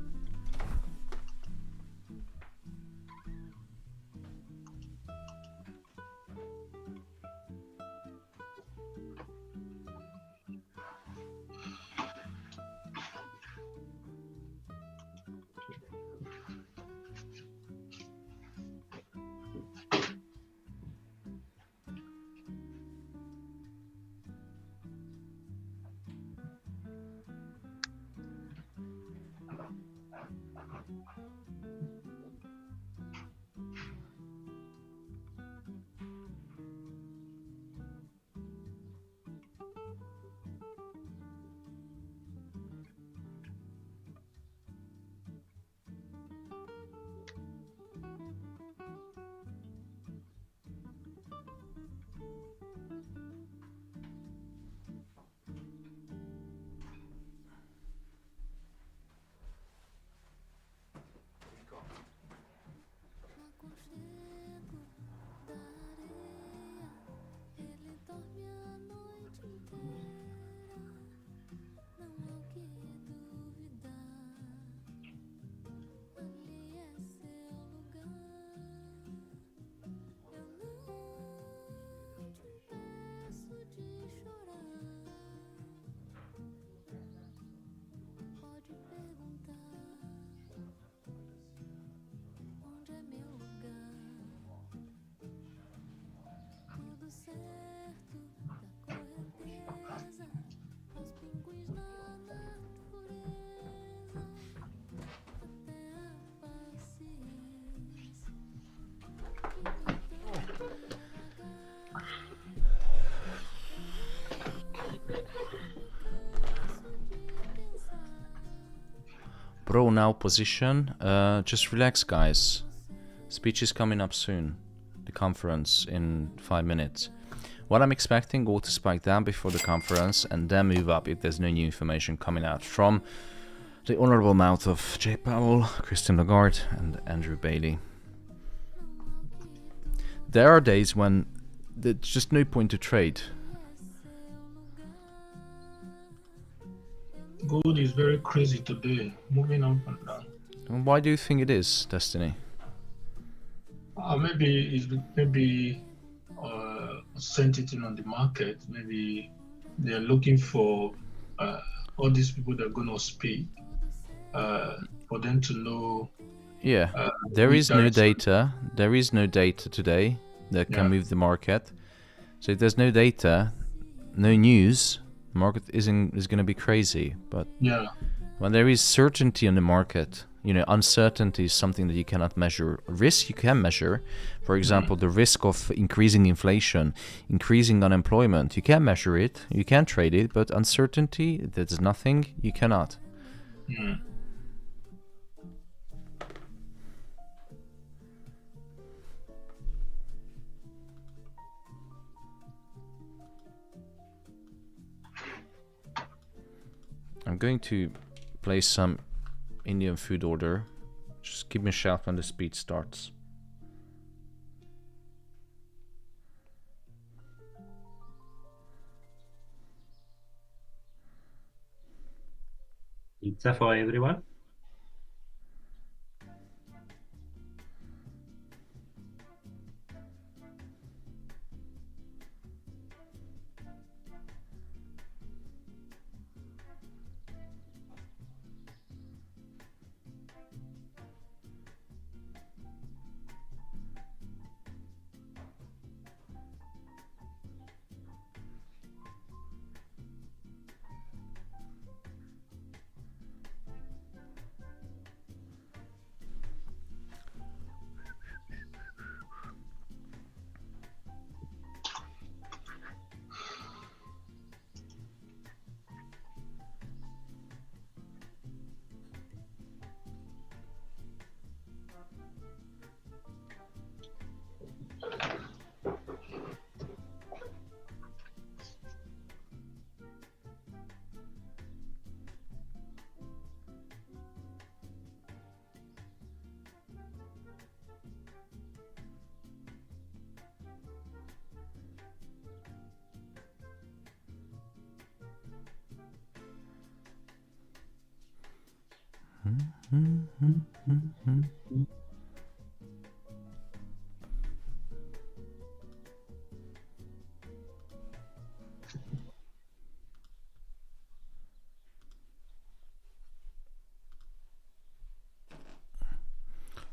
Bro, now position. Just relax, guys. Speech is coming up soon. The conference in 5 minutes. What I'm expecting, gold to spike down before the conference and then move up if there's no new information coming out from the honorable mouth of Jay Powell, Christine Lagarde, and Andrew Bailey. There are days when there's just no point to trade. Gold is very crazy today, moving up and down. And why do you think it is, Destiny? Maybe sentiment on the market. Maybe they're looking for all these people that are going to speak for them to know. Yeah, there is no data. There is no data today that can move the market. So if there's no data, no news, market is going to be crazy. But when there is certainty on the market, you know, uncertainty is something that you cannot measure. Risk you can measure. For example, the risk of increasing inflation, increasing unemployment, you can measure it, you can trade it, but uncertainty, there's nothing, you cannot. I'm going to place some Indian food order. Just give me a shout when the speed starts. Pizza for everyone.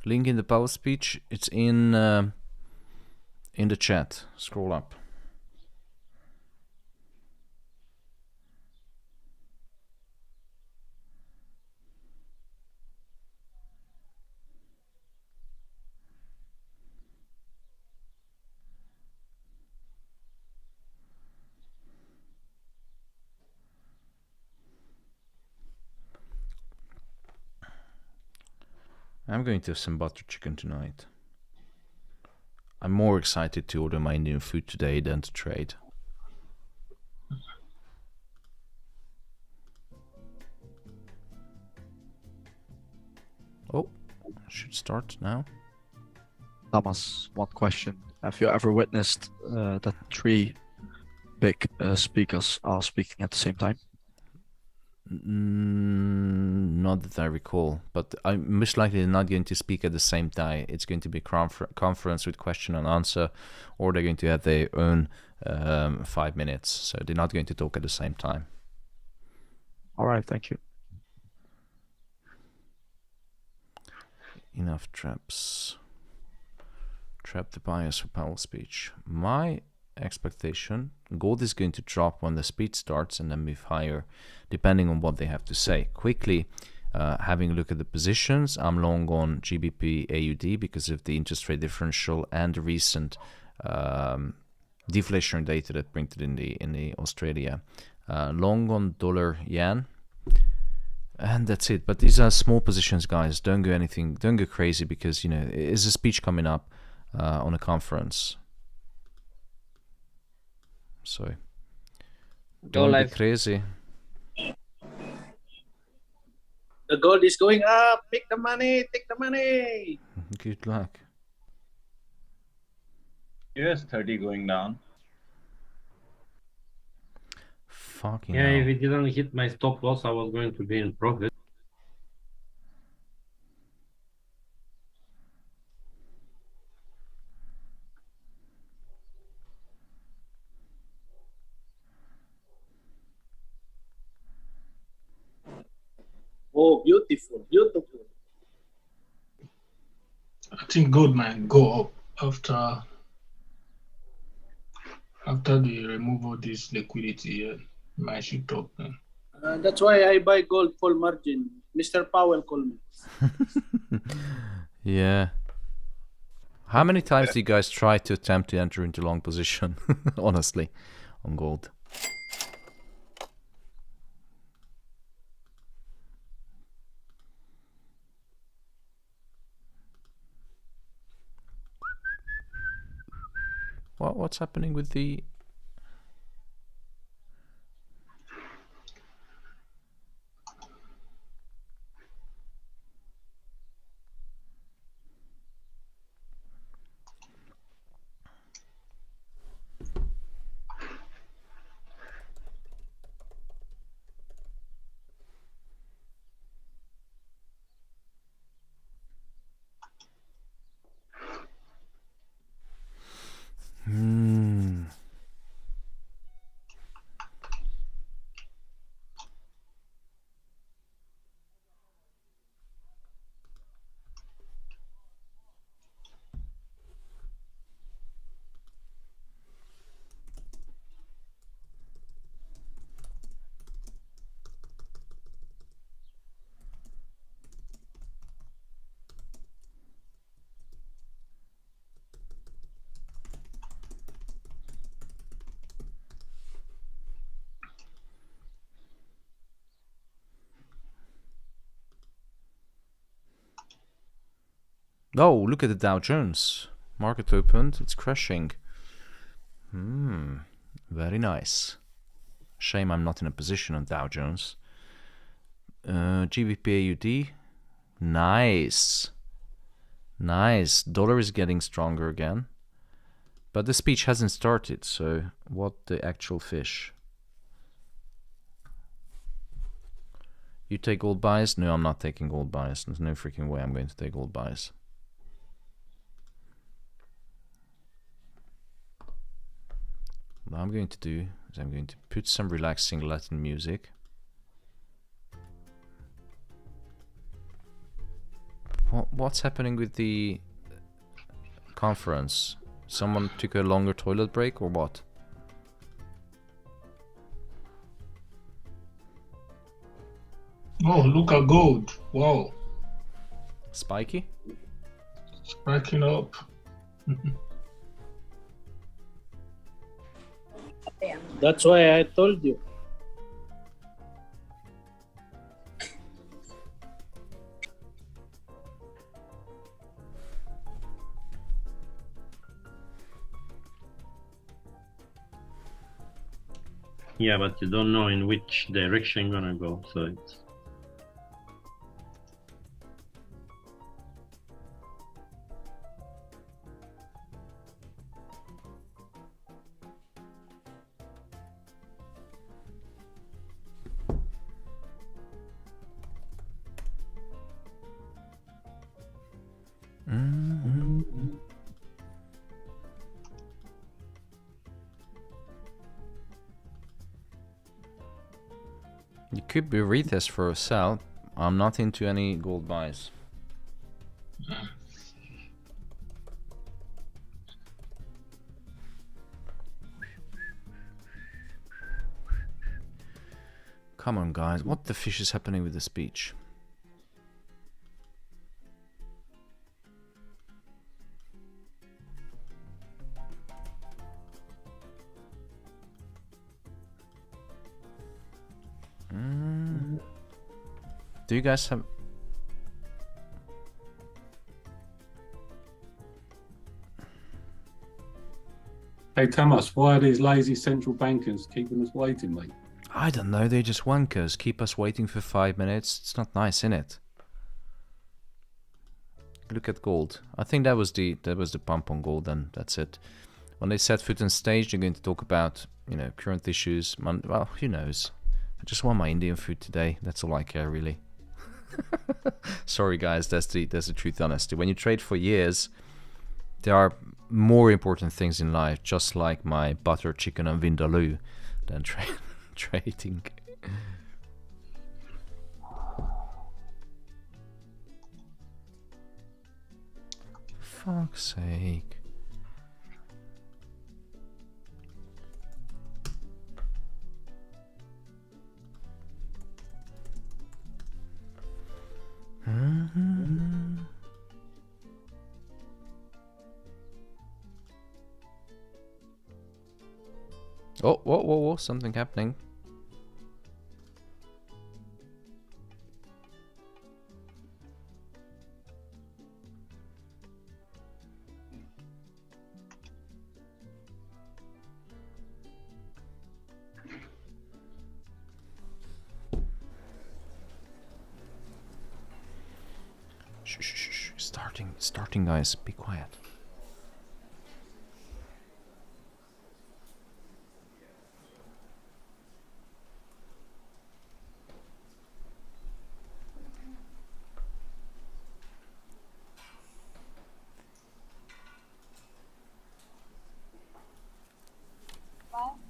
Link in the power speech. It's in the chat. Scroll up. I'm going to have some butter chicken tonight. I'm more excited to order my Indian food today than to trade. Oh, should start now. Thomas, one question. Have you ever witnessed that three big speakers are speaking at the same time? Not that I recall, but I'm most likely not going to speak at the same time. It's going to be a conference with question and answer, or they're going to have their own 5 minutes. So they're not going to talk at the same time. All right, thank you. Enough traps. Trap the bias for Powell speech. My expectation, gold is going to drop when the speed starts and then move higher, depending on what they have to say. Quickly, having a look at the positions, I'm long on GBP AUD because of the interest rate differential and the recent deflationary data that printed in the Australia. Long on dollar yen, And that's it. But these are small positions, guys. Don't go anything. Don't go crazy because it's a speech coming up on a conference. So don't be crazy. The gold is going up. Take the money. Take the money. Good luck. US 30 going down. Fucking Yeah, hell. if it didn't hit my stop loss, I was going to be in profit. Oh, beautiful, beautiful. I think gold might go up after they remove all this liquidity. Might shoot up. That's why I buy gold full margin. Mr. Powell called me. Yeah. How many times do you guys try to attempt to enter into long position? Honestly, on gold. What's happening with the... Oh, look at the Dow Jones. Market opened, it's crashing. Very nice. Shame I'm not in a position on Dow Jones. GBP AUD. Nice. Nice. Dollar is getting stronger again. But the speech hasn't started, so what the actual fish? You take gold buys? No, I'm not taking gold buys. There's no freaking way I'm going to take gold buys. What I'm going to do is I'm going to put some relaxing Latin music. What's happening with the conference? Someone took a longer toilet break or what? Oh, look at gold. Wow. Spiky? Spiking up. That's why I told you. Yeah, but you don't know in which direction you're gonna go, so it's... You could be retest for a sell. I'm not into any gold buys. Come on, guys. What the fish is happening with the speech? Do you guys have? Hey Thomas, why are these lazy central bankers keeping us waiting, mate? I don't know. They're just wankers. Keep us waiting for 5 minutes. It's not nice, innit? Look at gold. I think that was the pump on gold, and that's it. When they set foot on stage, they're going to talk about, you know, current issues. Well, who knows? I just want my Indian food today. That's all I care, really. Sorry, guys. That's the truth, honesty. When you trade for years, there are more important things in life, just like my butter chicken and vindaloo, than trading. Fuck's sake. Oh, whoa, something happening. Shh. Starting, guys. Be quiet.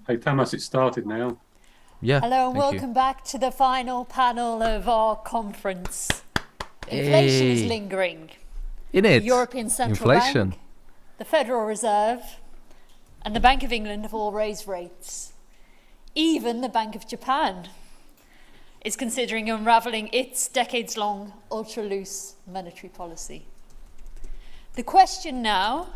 Hey Thomas, it started now. Yeah. Hello and welcome back to the final panel of our conference. Inflation is lingering. In it. The European Central Bank, the Federal Reserve, and the Bank of England have all raised rates. Even the Bank of Japan is considering unravelling its decades-long ultra-loose monetary policy. The question now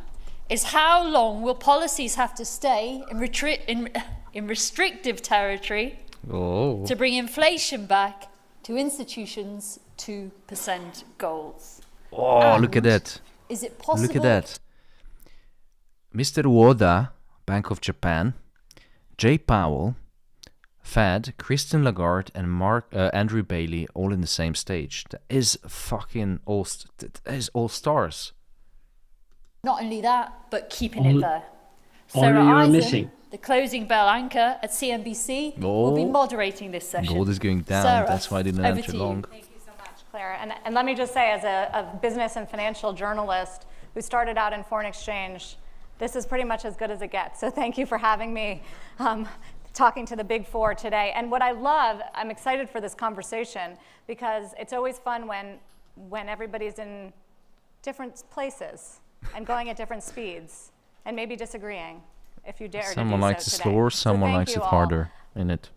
is how long will policies have to stay in restrictive territory to bring inflation back to institutions' 2% goals? Oh, and look at that. Is it possible? Look at that. Mr. Uoda, Bank of Japan, Jay Powell, Fed, Christine Lagarde, and Andrew Bailey all in the same stage. That is fucking all stars. Not only that, but keeping it there. Only Sarah you're Eisen, missing. the closing bell anchor at CNBC, will be moderating this session. Gold is going down. Sarah, That's why I didn't over answer to you. long. Thank you so much, Claire. And let me just say, as a business and financial journalist who started out in foreign exchange, this is pretty much as good as it gets. So thank you for having me talking to the Big Four today. And what I love, I'm excited for this conversation because it's always fun when everybody's in different places and going at different speeds and maybe disagreeing, if you dare to do so Someone likes it today. slower, So someone thank likes you it all. harder in it.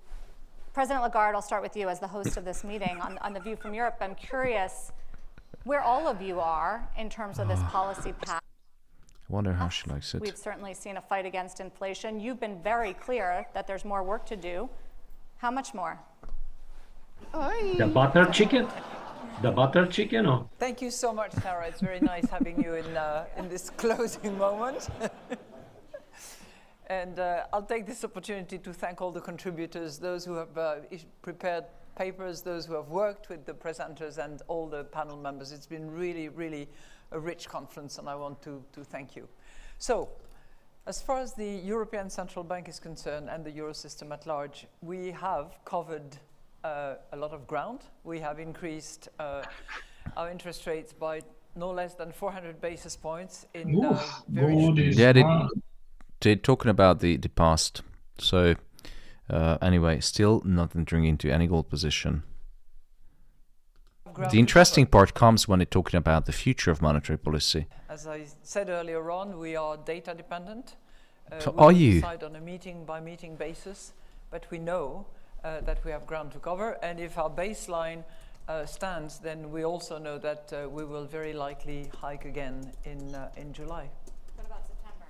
President Lagarde, I'll start with you as the host of this meeting on The View from Europe. I'm curious where all of you are in terms of this policy path. I wonder how she likes it. We've certainly seen a fight against inflation. You've been very clear that there's more work to do. How much more? The butter chicken? The butter chicken? Or? Thank you so much, Sarah. It's very nice having you in this closing moment. And I'll take this opportunity to thank all the contributors, those who have prepared papers, those who have worked with the presenters, and all the panel members. It's been really, really a rich conference, and I want to thank you. So, as far as the European Central Bank is concerned and the Eurosystem at large, we have covered a lot of ground. We have increased our interest rates by no less than 400 basis points in very short. Yeah, they're talking about the past. So anyway, still not entering into any gold position. The interesting part comes when they're talking about the future of monetary policy. As I said earlier on, we are data dependent. So we are Oh, you? decide on a meeting by meeting basis, but we know that we have ground to cover, and if our baseline stands, then we also know that we will very likely hike again in July. What about September?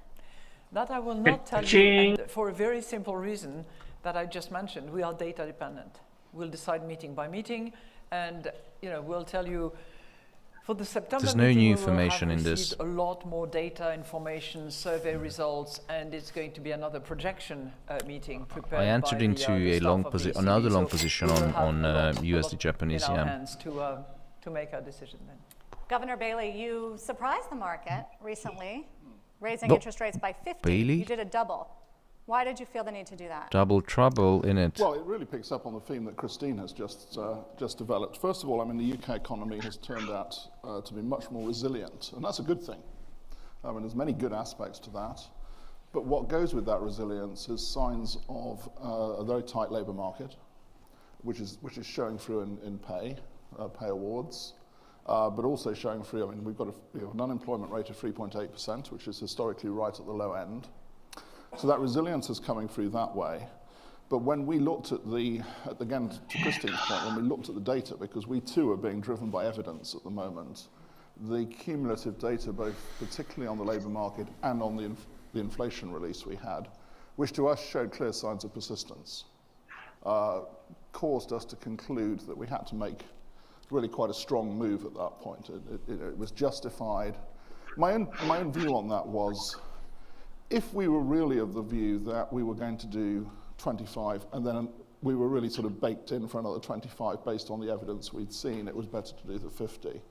That I will not tell Ching. you, and for a very simple reason that I just mentioned. We are data dependent. We'll decide meeting by meeting, And we'll tell you for the September There's no meeting, new we will information have in this. received a lot more data, information, survey results, and it's going to be another projection meeting prepared I entered by into the a staff long of position, ECB. another long So position we will on have a lot USD Japanese in our yen. hands to make our decision then. Governor Bailey, you surprised the market recently, raising No. interest rates by 50. Bailey? You did a double. Why did you feel the need to do that? Double trouble in it. Well, it really picks up on the theme that Christine has just developed. First of all, I mean, the UK economy has turned out to be much more resilient, and that's a good thing. I mean, there's many good aspects to that. But what goes with that resilience is signs of a very tight labour market, which is showing through in pay awards, but also showing through. I mean, we have an unemployment rate of 3.8%, which is historically right at the low end. So that resilience is coming through that way. But when we looked at again, to Christine's point, when we looked at the data, because we too are being driven by evidence at the moment, the cumulative data, both particularly on the labour market and on the inflation release we had, which to us showed clear signs of persistence, caused us to conclude that we had to make really quite a strong move at that point. It was justified. My own view on that was, if we were really of the view that we were going to do 25 and then we were really sort of baked in for another 25 based on the evidence we'd seen, it was better to do the 50.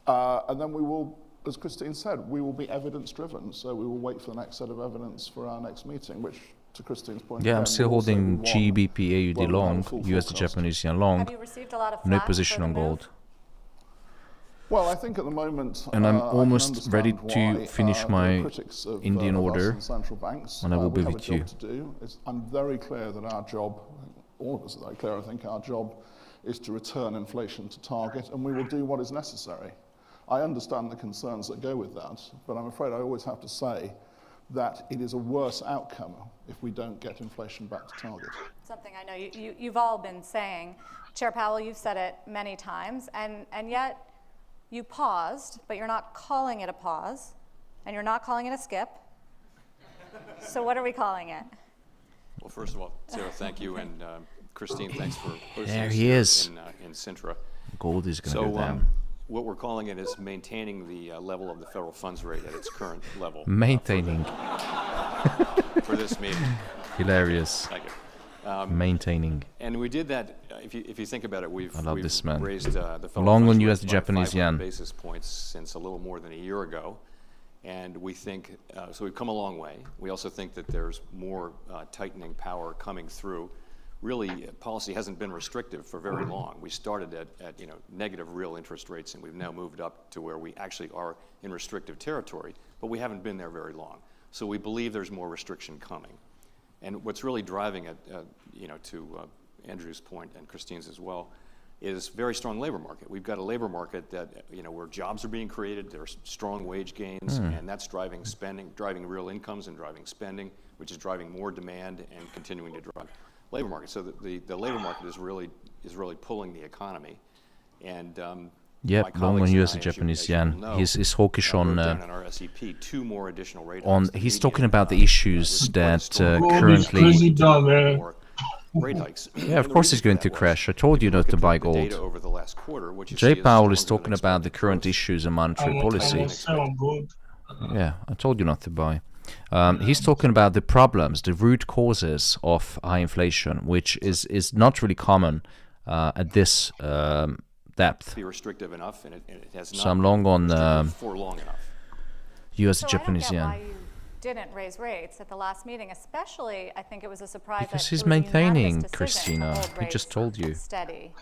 And then we will, as Christine said, we will be evidence driven. So we will wait for the next set of evidence for our next meeting, which to Christine's point. Yeah, I'm still holding GBP AUD long, full USD forecast. Japanese yen long. Have you received a lot of No flack position for the on move? gold. Well, I think at the moment, And I'm I can almost ready understand to why, finish there are my critics of, Indian of us order, and central banks. and I will we be have with a you. job to do. I'm very clear that our job, all of us are very clear, I think our job is to return inflation to target, and we will do what is necessary. I understand the concerns that go with that, but I'm afraid I always have to say that it is a worse outcome if we don't get inflation back to target. Something I know you've all been saying. Chair Powell, you've said it many times, and yet you paused, but you're not calling it a pause, and you're not calling it a skip. So what are we calling it? Well, first of all, Sarah, thank you, and Christine, thanks for hosting There us he here is. in Sintra. Gold is going to go down. What we're calling it is maintaining the level of the federal funds rate at its current level. Maintaining. For this meeting. Hilarious. Thank you. Maintaining. And we did that. If you think about it, we've this man. raised the federal Long funds on rate USD by Japanese 500 yen. basis points since a little more than a year ago, and we think so. We've come a long way. We also think that there's more tightening power coming through. Really, policy hasn't been restrictive for very long. We started at negative real interest rates, and we've now moved up to where we actually are in restrictive territory, but we haven't been there very long. So we believe there's more restriction coming. And what's really driving it, to Andrew's point and Christine's as well, is very strong labor market. We've got a labor market that, where jobs are being created, there's strong wage gains, and that's driving spending, driving real incomes and driving spending, which is driving more demand and continuing to drive labor market. So the labor market is really pulling the economy. And Yep, long on USD Japanese yen. He's hawkish on. He's talking about the issues that currently. Rate hikes. Yeah, of course he's going to crash. I told you not to buy gold. Jay Powell is talking about the current issues in monetary policy. Yeah, I told you not to buy. He's talking about the problems, the root causes of high inflation, which is not really common at this depth. Be restrictive enough, and it has not So I'm long on for long enough. US Japanese yen. Why you didn't raise rates at the last meeting, especially I think it was a surprise Because that he's it was a unanimous maintaining, decision to Christina. hold He just rates told you. steady.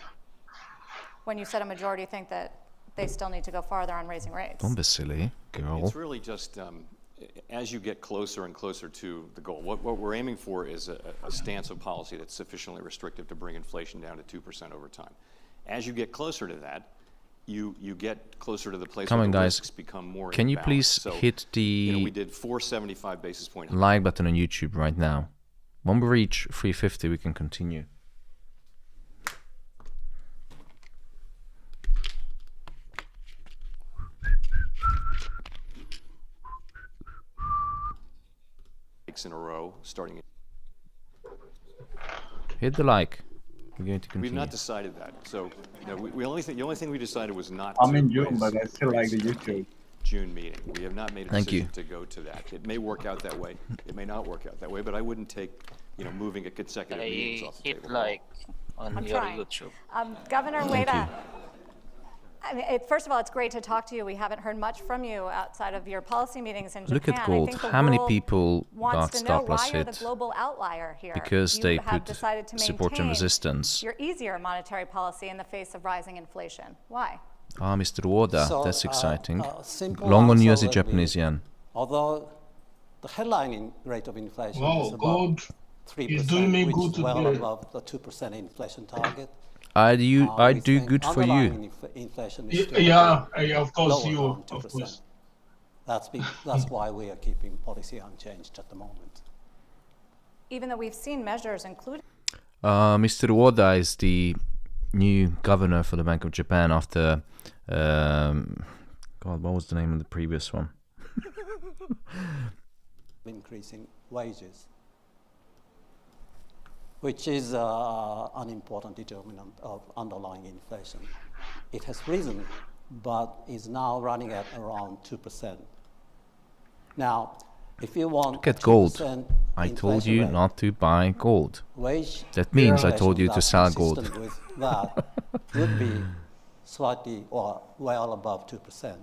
When you said a majority think that they still need to go farther on raising rates. Don't be silly, girl. It's really just as you get closer and closer to the goal. What we're aiming for is a stance of policy that's sufficiently restrictive to bring inflation down to 2% over time. As you get closer to that, you get closer to the place where the risks become more Can you imbalanced. please So, hit the we did 475 basis point like button on YouTube right now? When we reach 350, we can continue. in a row, starting. Hit the like. We're going to continue. We've not decided that. So, the only thing we decided was not I'm to in June, raise but I still like the rates at YouTube. June meeting. We have not made a Thank you. decision to go to that. It may work out that way. It may not work out that way, but I wouldn't take, moving a consecutive meetings off the hit table. like on I'm your trying. YouTube. Governor Thank Ueda, you. I mean, first of all, it's great to talk to you. We haven't heard much from you outside of your policy meetings in Japan. Look at I gold. think the How many world people wants got to know stop why loss you're the hit global outlier here. because You they have put decided to support and maintain resistance? your easier monetary policy in the face of rising inflation. Why? Ah, Mr. Oda, So, that's exciting. simple Long on answer USD will Japanese be, yen. Although the headline rate of inflation Wow, is about gold 3%, is doing me which good is well today. above the 2% inflation target. I we do think good for underlying you. Inflation is still Yeah, of course, lower you, around of 2%. course. That's why we are keeping policy unchanged at the moment. Even though we've seen measures including Mr. Oda is the new governor for the Bank of Japan after, God, what was the name of the previous one? Increasing wages, which is an important determinant of underlying inflation. It has risen, but is now running at around 2%. Now, if you want Look at gold. 2% I told inflation you rate, not to buy gold. wage That means I inflation told you to that's sell gold. consistent with that would be slightly or well above 2%.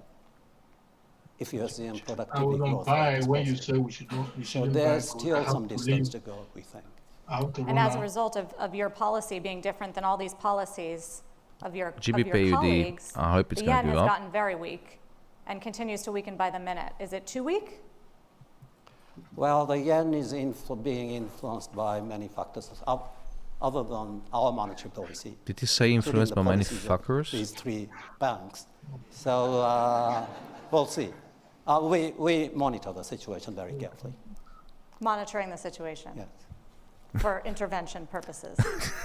If you assume I productivity will not growth buy rate is when you positive. say we should not. We So shouldn't buy there's gold. I still have some to distance leave. to go, we think. I have to and run as a out. result of your policy being different than all these policies of your GBP colleagues, I hope it's the going yen to has go up. gotten very weak and continues to weaken by the minute. Is it too weak? Well, the yen is being influenced by many factors other than our monetary policy. Did you say including influenced the by many policies of fuckers? These three banks. So we'll see. We monitor the situation very carefully. Monitoring the situation Yes. for intervention purposes.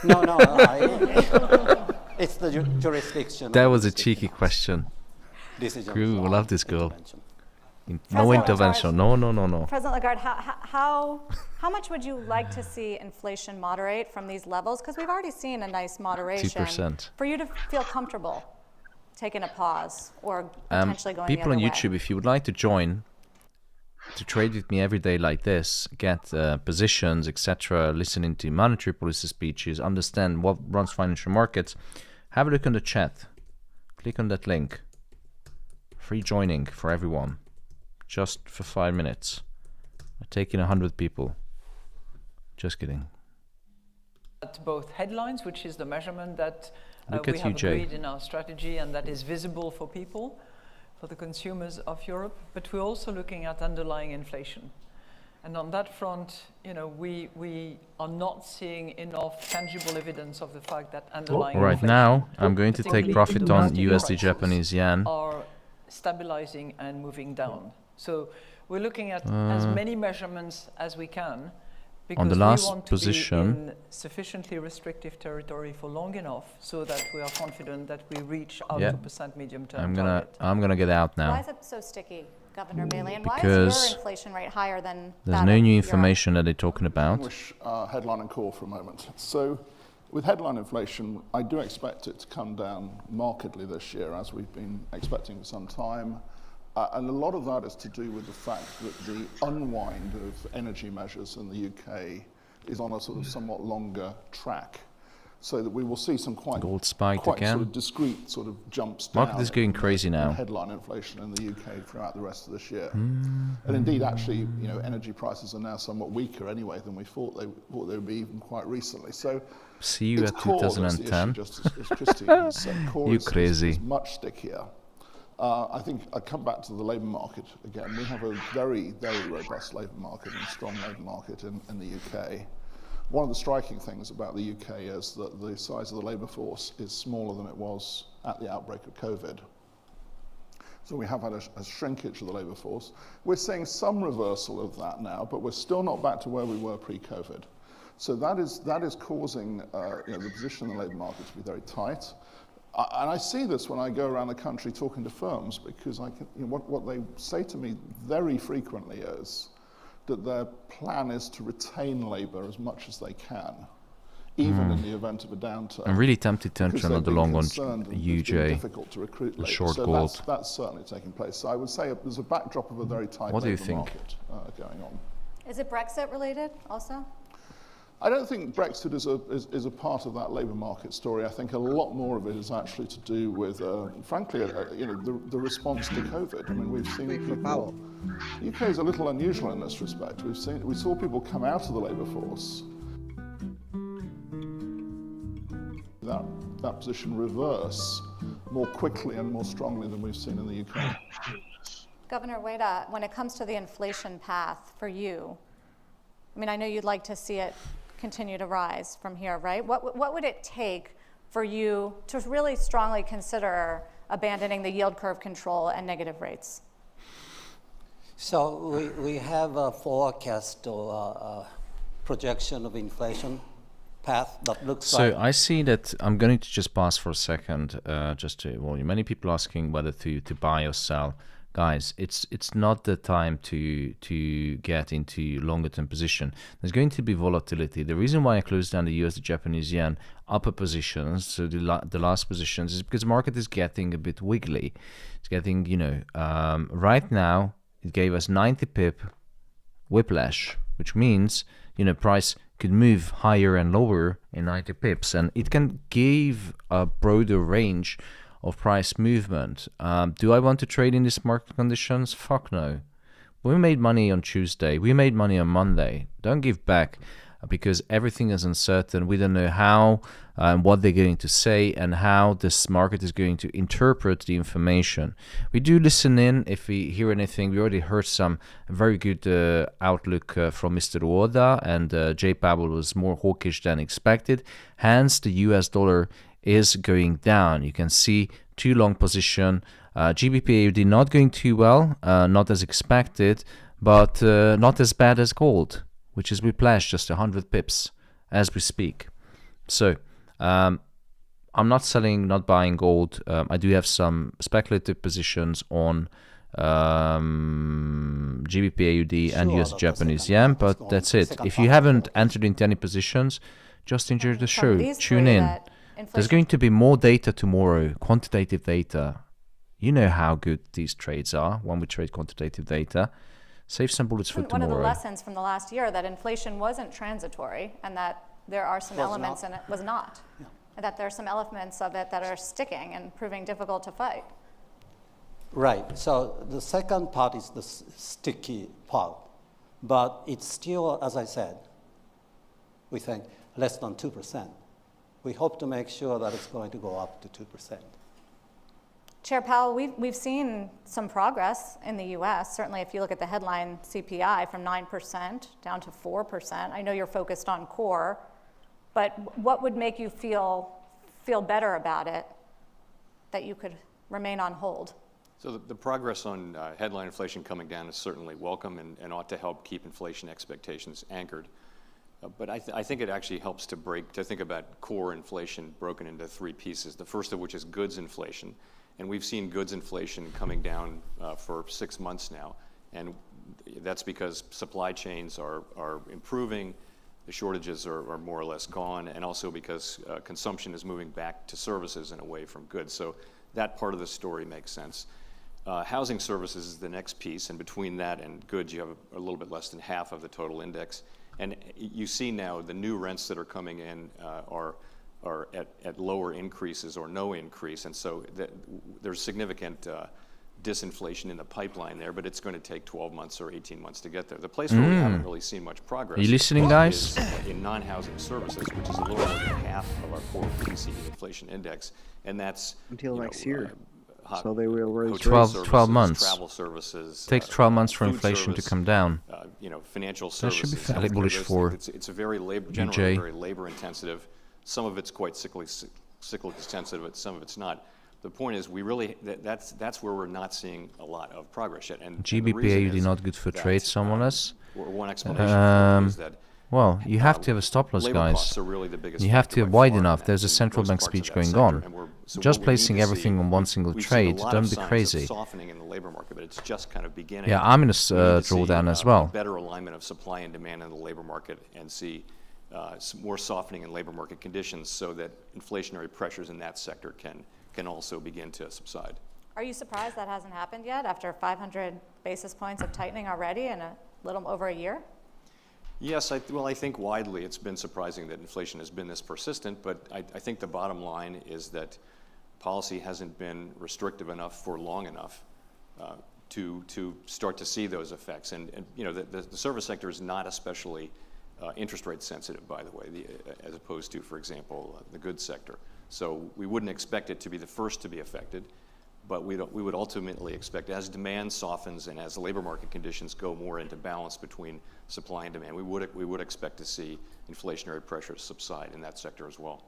No, it's the jurisdiction. That was a cheeky question. Decisions Ooh, I love this girl. No President intervention. No. President Lagarde, how much would you like to see inflation moderate from these levels? Because we've already seen a nice moderation. 2%. For you to feel comfortable taking a pause or potentially going People the on other YouTube, way. if you would like to join, to trade with me every day like this, get positions, etc., listening to monetary policy speeches, understand what runs financial markets, have a look on the chat. Click on that link. Free joining for everyone. Just for 5 minutes. I take in 100 people. Just kidding. At both headlines, which is the measurement that Look we at have you, Jay. agreed in our strategy and that is visible for people, for the consumers of Europe, but we're also looking at underlying inflation. And on that front, we are not seeing enough tangible evidence of the fact that underlying Right inflation, now, I'm going to take particularly profit on domestic USD prices, Japanese yen. are stabilizing and moving down. So we're looking at as many measurements as we can, because On the last we want to position, be in sufficiently restrictive territory for long enough so that we are confident that we reach our 2% medium-term target. I'm gonna get out Why now. is it so sticky, Governor Bailey? And why is Because your inflation rate higher than There's that no of new Europe? information that they're talking about. Distinguish headline and core for a moment. So with headline inflation, I do expect it to come down markedly this year, as we've been expecting for some time. And a lot of that is to do with the fact that the unwind of energy measures in the UK is on a sort of somewhat longer track, so that we will see some quite Gold spiked quite again. sort of discrete sort of jumps down. Market is going crazy in now. headline inflation in the UK throughout the rest of this year. And indeed, actually, energy prices are now somewhat weaker anyway than we thought they would be even quite recently. So See you it's at core that's the issue, 2010. just as Christine said. Core You is crazy. much stickier. I think I come back to the labour market again. We have a very, very robust labour market and strong labour market in the UK. One of the striking things about the UK is that the size of the labour force is smaller than it was at the outbreak of COVID. So we have had a shrinkage of the labour force. We're seeing some reversal of that now, but we're still not back to where we were pre-COVID. So that is causing the position in the labour market to be very tight. And I see this when I go around the country talking to firms, because what they say to me very frequently is that their plan is to retain labour as much as they can even in the event of a downturn. I'm really tempted to because enter they've another been long on concerned and it's been UJ, difficult to recruit the labour. short So gold. that's certainly taking place. So I would say there's a backdrop of a very tight What do you labour think? market going on. Is it Brexit related also? I don't think Brexit is a part of that labour market story. I think a lot more of it is actually to do with, frankly, the response to COVID. I mean, we've seen people. The UK is a little unusual in this respect. We saw people come out of the labour force. That position reverse more quickly and more strongly than we've seen in the UK. Governor Ueda, when it comes to the inflation path for you, I mean, I know you'd like to see it continue to rise from here, right? What would it take for you to really strongly consider abandoning the yield curve control and negative rates? So we have a forecast or a projection of inflation path that looks like... So I see that I'm going to just pause for a second, just to warn you. Many people asking whether to buy or sell. Guys, it's not the time to get into longer term position. There's going to be volatility. The reason why I closed down the US, the Japanese yen upper positions, so the last positions, is because the market is getting a bit wiggly. It's getting, right now it gave us 90 pip whiplash, which means, price could move higher and lower in 90 pips, and it can give a broader range of price movement. Do I want to trade in these market conditions? Fuck no. We made money on Tuesday. We made money on Monday. Don't give back because everything is uncertain. We don't know how and what they're going to say and how this market is going to interpret the information. We do listen in if we hear anything. We already heard some very good outlook from Mr. Ueda, and J. Powell was more hawkish than expected. Hence, the US dollar is going down. You can see too long position. GBP AUD not going too well, not as expected, but not as bad as gold, which is whiplash just 100 pips as we speak. So I'm not selling, not buying gold. I do have some speculative positions on GBP AUD and US Japanese yen, but that's it. If you haven't entered into any positions, just enjoy the show. Tune in. There's going to be more data tomorrow, quantitative data. You know how good these trades are when we trade quantitative data. Save some bullets for tomorrow. One of the lessons from the last year that inflation wasn't transitory and that there are some elements in it was not. Yeah. And that there are some elements of it that are sticking and proving difficult to fight. Right. So the second part is the sticky part. But it's still, as I said, we think less than 2%. We hope to make sure that it's going to go up to 2%. Chair Powell, we've seen some progress in the U.S. Certainly, if you look at the headline CPI from 9% down to 4%. I know you're focused on core, but what would make you feel better about it that you could remain on hold? So the progress on headline inflation coming down is certainly welcome and ought to help keep inflation expectations anchored. But I think it actually helps to think about core inflation broken into three pieces. The first of which is goods inflation. And we've seen goods inflation coming down for 6 months now. And that's because supply chains are improving, the shortages are more or less gone, and also because consumption is moving back to services and away from goods. So that part of the story makes sense. Housing services is the next piece, and between that and goods, you have a little bit less than half of the total index. And you see now the new rents that are coming in are at lower increases or no increase, and so there's significant disinflation in the pipeline there, but it's going to take 12 months or 18 months to get there. The place where we haven't really seen much progress Are you listening, guys? is in non-housing services, which is a little more than half of our core PCE inflation index, and that's until next year. So they will raise 12 months. Travel services. Takes 12 months for inflation to come down. Financial That services. should be fairly bullish for It's a very generally very labor intensive. Some of it's quite cyclically sensitive, but some of it's not. The point is, that's where we're not seeing a lot of progress yet. And GBP AUD not good for trade, someone else. One explanation for it is that well, you have to have a stop loss, guys. Really you have to have wide enough. There's a central bank speech going on. Just placing everything on one single trade, don't be crazy. Softening in the labor market, but it's just kind of beginning. Yeah, I'm in a drawdown as well. Better alignment of supply and demand in the labor market, and see some more softening in labor market conditions so that inflationary pressures in that sector can also begin to subside. Are you surprised that hasn't happened yet after 500 basis points of tightening already in a little over a year? Yes, I think widely it's been surprising that inflation has been this persistent, but I think the bottom line is that policy hasn't been restrictive enough for long enough to start to see those effects. And you know, the service sector is not especially interest rate sensitive, by the way, as opposed to, for example, the goods sector. So we wouldn't expect it to be the first to be affected, but we would ultimately expect, as demand softens and as the labor market conditions go more into balance between supply and demand, we would expect to see inflationary pressures subside in that sector as well.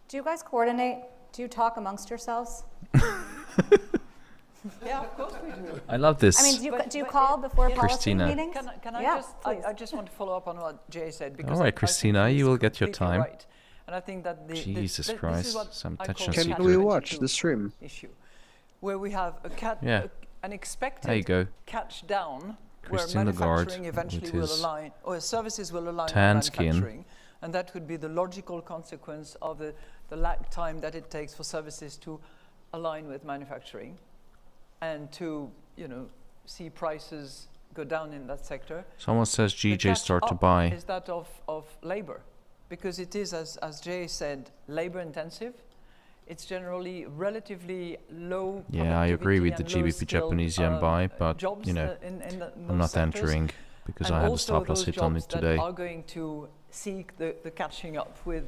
Do you guys coordinate? Do you talk amongst yourselves? Yeah, of course we do. I love this. I mean, do you call before Christina. policy meetings? Can I Yeah, just? I just want to follow up on what Jay said because. All right, Christina, you will get your completely time. Right. And I think that Jesus this Christ, is what some I attention call seeker. Can we watch the stream? issue, where we have an expected There you go. catch down Christine where Lagarde manufacturing eventually with will his align, or services will align with tan skin. manufacturing, and that would be the logical consequence of the lag time that it takes for services to align with manufacturing, and to see prices go down in that sector. Someone says The GJ start to catch-up buy. is that of labor, because it is, as Jay said, labor intensive. It's generally relatively low. Yeah, I agree with the productivity and GBP low-skilled, Japanese yen buy, but jobs you know, in I'm not those sectors. entering because And I had a also stop loss those hit on it jobs that today. are going to seek the catching up with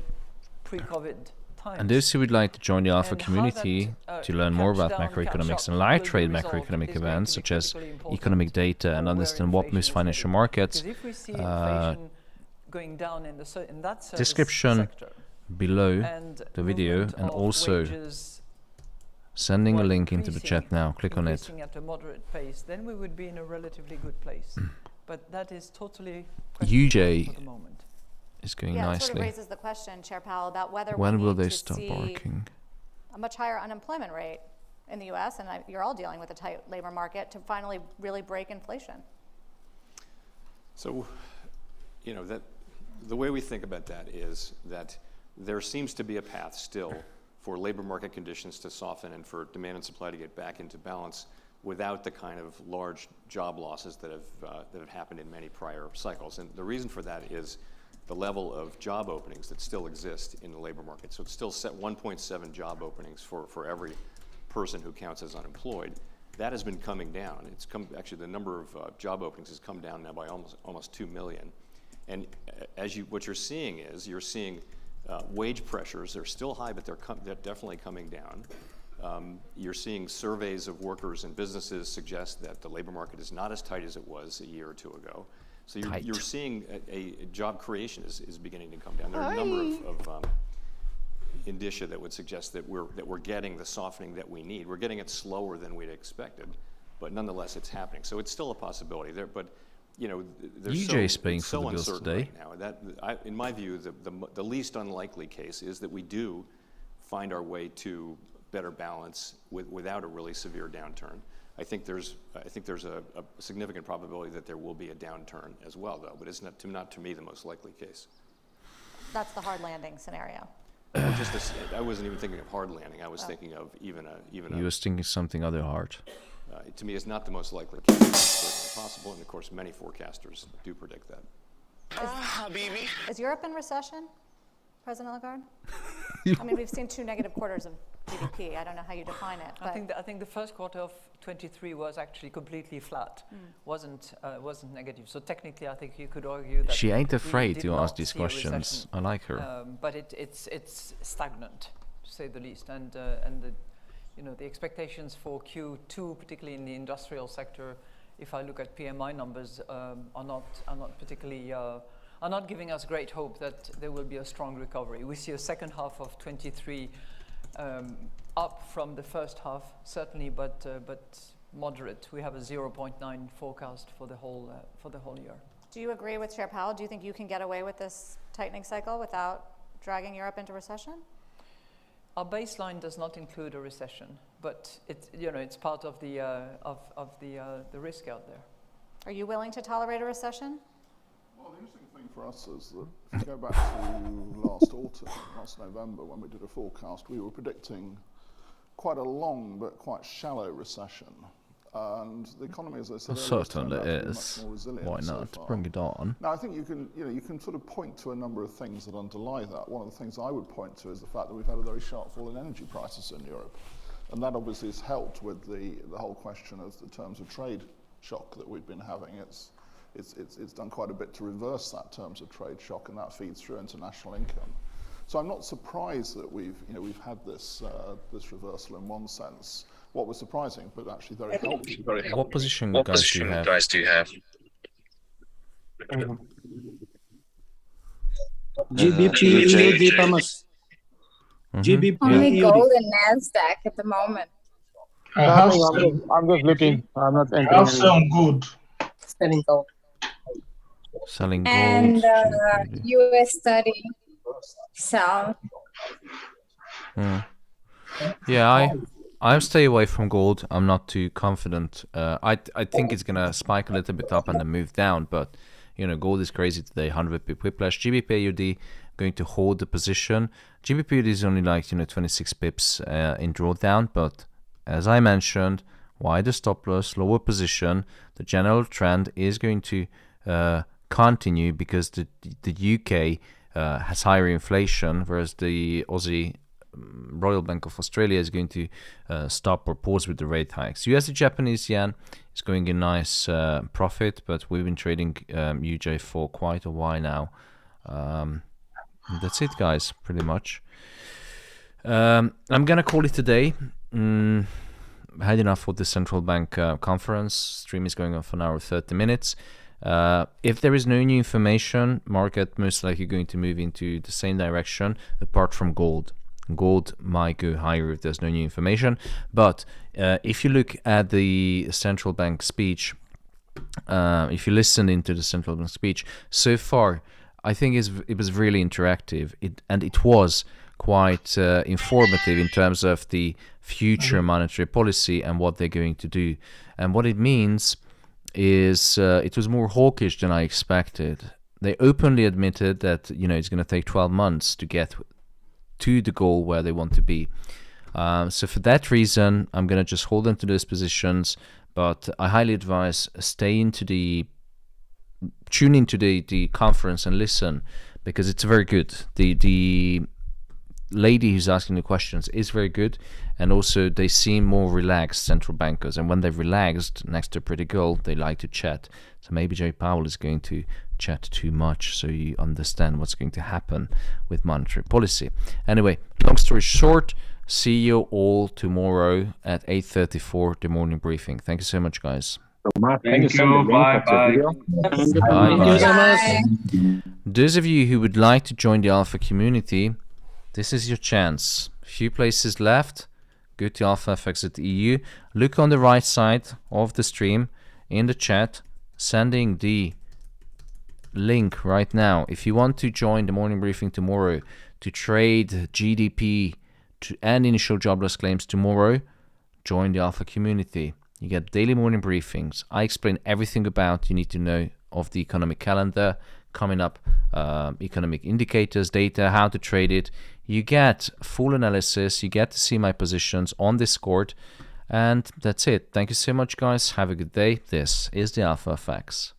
pre-COVID times. And those who would like to join the Alpha And how community that, to learn more about catch down, macroeconomics catch and up live will be trade resolved macroeconomic is going events to be such as critically important economic data and for where understand what moves inflation is financial headed. markets, Because if we see inflation going down in that service description sector, below and the video, movement and of also wages sending a while link into the increasing- chat now. Click on it. increasing at a moderate pace, then we would be in a relatively good place. But that is totally UJ questionable for the moment. is going Yeah, it sort of nicely. raises the question, Chair Powell, about whether When we will need they to stop see barking? a much higher unemployment rate in the U.S., and you're all dealing with a tight labor market, to finally really break inflation. So, that the way we think about that is that there seems to be a path still for labor market conditions to soften and for demand and supply to get back into balance without the kind of large job losses that have happened in many prior cycles. And the reason for that is the level of job openings that still exist in the labor market. So it's still set 1.7 job openings for every person who counts as unemployed. That has been coming down. Actually, the number of job openings has come down now by almost 2 million. And what you're seeing is wage pressures. They're still high, but they're definitely coming down. You're seeing surveys of workers and businesses suggest that the labor market is not as tight as it was a year or two ago. So you're seeing a job creation is beginning to come down. There are a number of indicia that would suggest that we're getting the softening that we need. We're getting it slower than we'd expected, but nonetheless it's happening. So it's still a possibility there. But there's UJ's paying so for the bills uncertain today. right now. In my view, the least unlikely case is that we do find our way to better balance without a really severe downturn. I think there's a significant probability that there will be a downturn as well, though, but it's not to me the most likely case. That's the hard landing scenario. I wasn't even thinking of hard landing. I was thinking of even a. He was thinking something other hard. To me, it's not the most likely case. It's certainly possible, and of course, many forecasters do predict that. Is Europe in recession, President Lagarde? I mean, we've seen 2 negative quarters of GDP. I don't know how you define it. But I think the first quarter of 23 was actually completely flat, wasn't negative. So technically, I think you could argue that She ain't we afraid did to not ask these see a questions. recession. I like her. But it's stagnant, to say the least, and the expectations for Q2, particularly in the industrial sector, if I look at PMI numbers, are not particularly. Are not giving us great hope that there will be a strong recovery. We see a second half of 23 up from the first half, certainly, but moderate. We have a 0.9 forecast for the whole year. do you agree with Chair Powell? Do you think you can get away with this tightening cycle without dragging Europe into recession? Our baseline does not include a recession, but it's part of the risk out there. Are you willing to tolerate a recession? Well, the interesting thing thing for us is that if you go back to last autumn, last November, when we did a forecast, we were predicting quite a long but quite shallow recession. And the economy, as I said earlier, Certainly is. Why not? Bring it on. Now, I think you can sort of point to a number of things that underlie that. One of the things I would point to is the fact that we've had a very sharp fall in energy prices in Europe. And that obviously has helped with the whole question of the terms of trade shock that we've been having. It's done quite a bit to reverse that terms of trade shock, and that feeds through into national income. So I'm not surprised that we've had this reversal in one sense. What was surprising, but actually very helpful. What position guys do you have? GBP, Thomas. GBP. Only gold and Nasdaq at the moment. I'm just looking. I'm not entering. Have some good. Selling gold. Selling gold. And US study sell. Yeah, I'll stay away from gold. I'm not too confident. I think it's gonna spike a little bit up and then move down, but gold is crazy today. 100 pip whiplash. GBP/USD going to hold the position. GBP/USD is only like 26 pips in drawdown, but as I mentioned, wider stop loss, lower position. The general trend is going to continue because the UK has higher inflation, whereas the Aussie Royal Bank of Australia is going to stop or pause with the rate hikes. USD Japanese yen is going in nice profit, but we've been trading UJ for quite a while now. That's it, guys, pretty much. I'm gonna call it today. Had enough for the central bank conference. Stream is going on for an hour 30 minutes. If there is no new information, market most likely going to move into the same direction apart from gold. Gold might go higher if there's no new information, but if you look at the central bank speech, if you listen into the central bank speech so far, I think it was really interactive. It was quite informative in terms of the future monetary policy and what they're going to do. And what it means is it was more hawkish than I expected. They openly admitted that it's going to take 12 months to get to the goal where they want to be. So for that reason, I'm going to just hold on to those positions, but I highly advise tune into the conference and listen, because it's very good. The lady who's asking the questions is very good, and also they seem more relaxed, central bankers, and when they're relaxed next to a pretty girl, they like to chat. So maybe Jay Powell is going to chat too much, so you understand what's going to happen with monetary policy. Anyway, long story short, see you all tomorrow at 8:34, the morning briefing. Thank you so much, guys. Thank you. Bye. Bye. Those of you who would like to join the Alpha community, this is your chance. Few places left. Go to alphafx.eu. Look on the right side of the stream in the chat, sending the link right now. If you want to join the morning briefing tomorrow to trade GDP and initial jobless claims tomorrow, join the Alpha community. You get daily morning briefings. I explain everything about you need to know of the economic calendar coming up, economic indicators, data, how to trade it. You get full analysis. You get to see my positions on Discord. And that's it. Thank you so much, guys. Have a good day. This is the Alpha FX.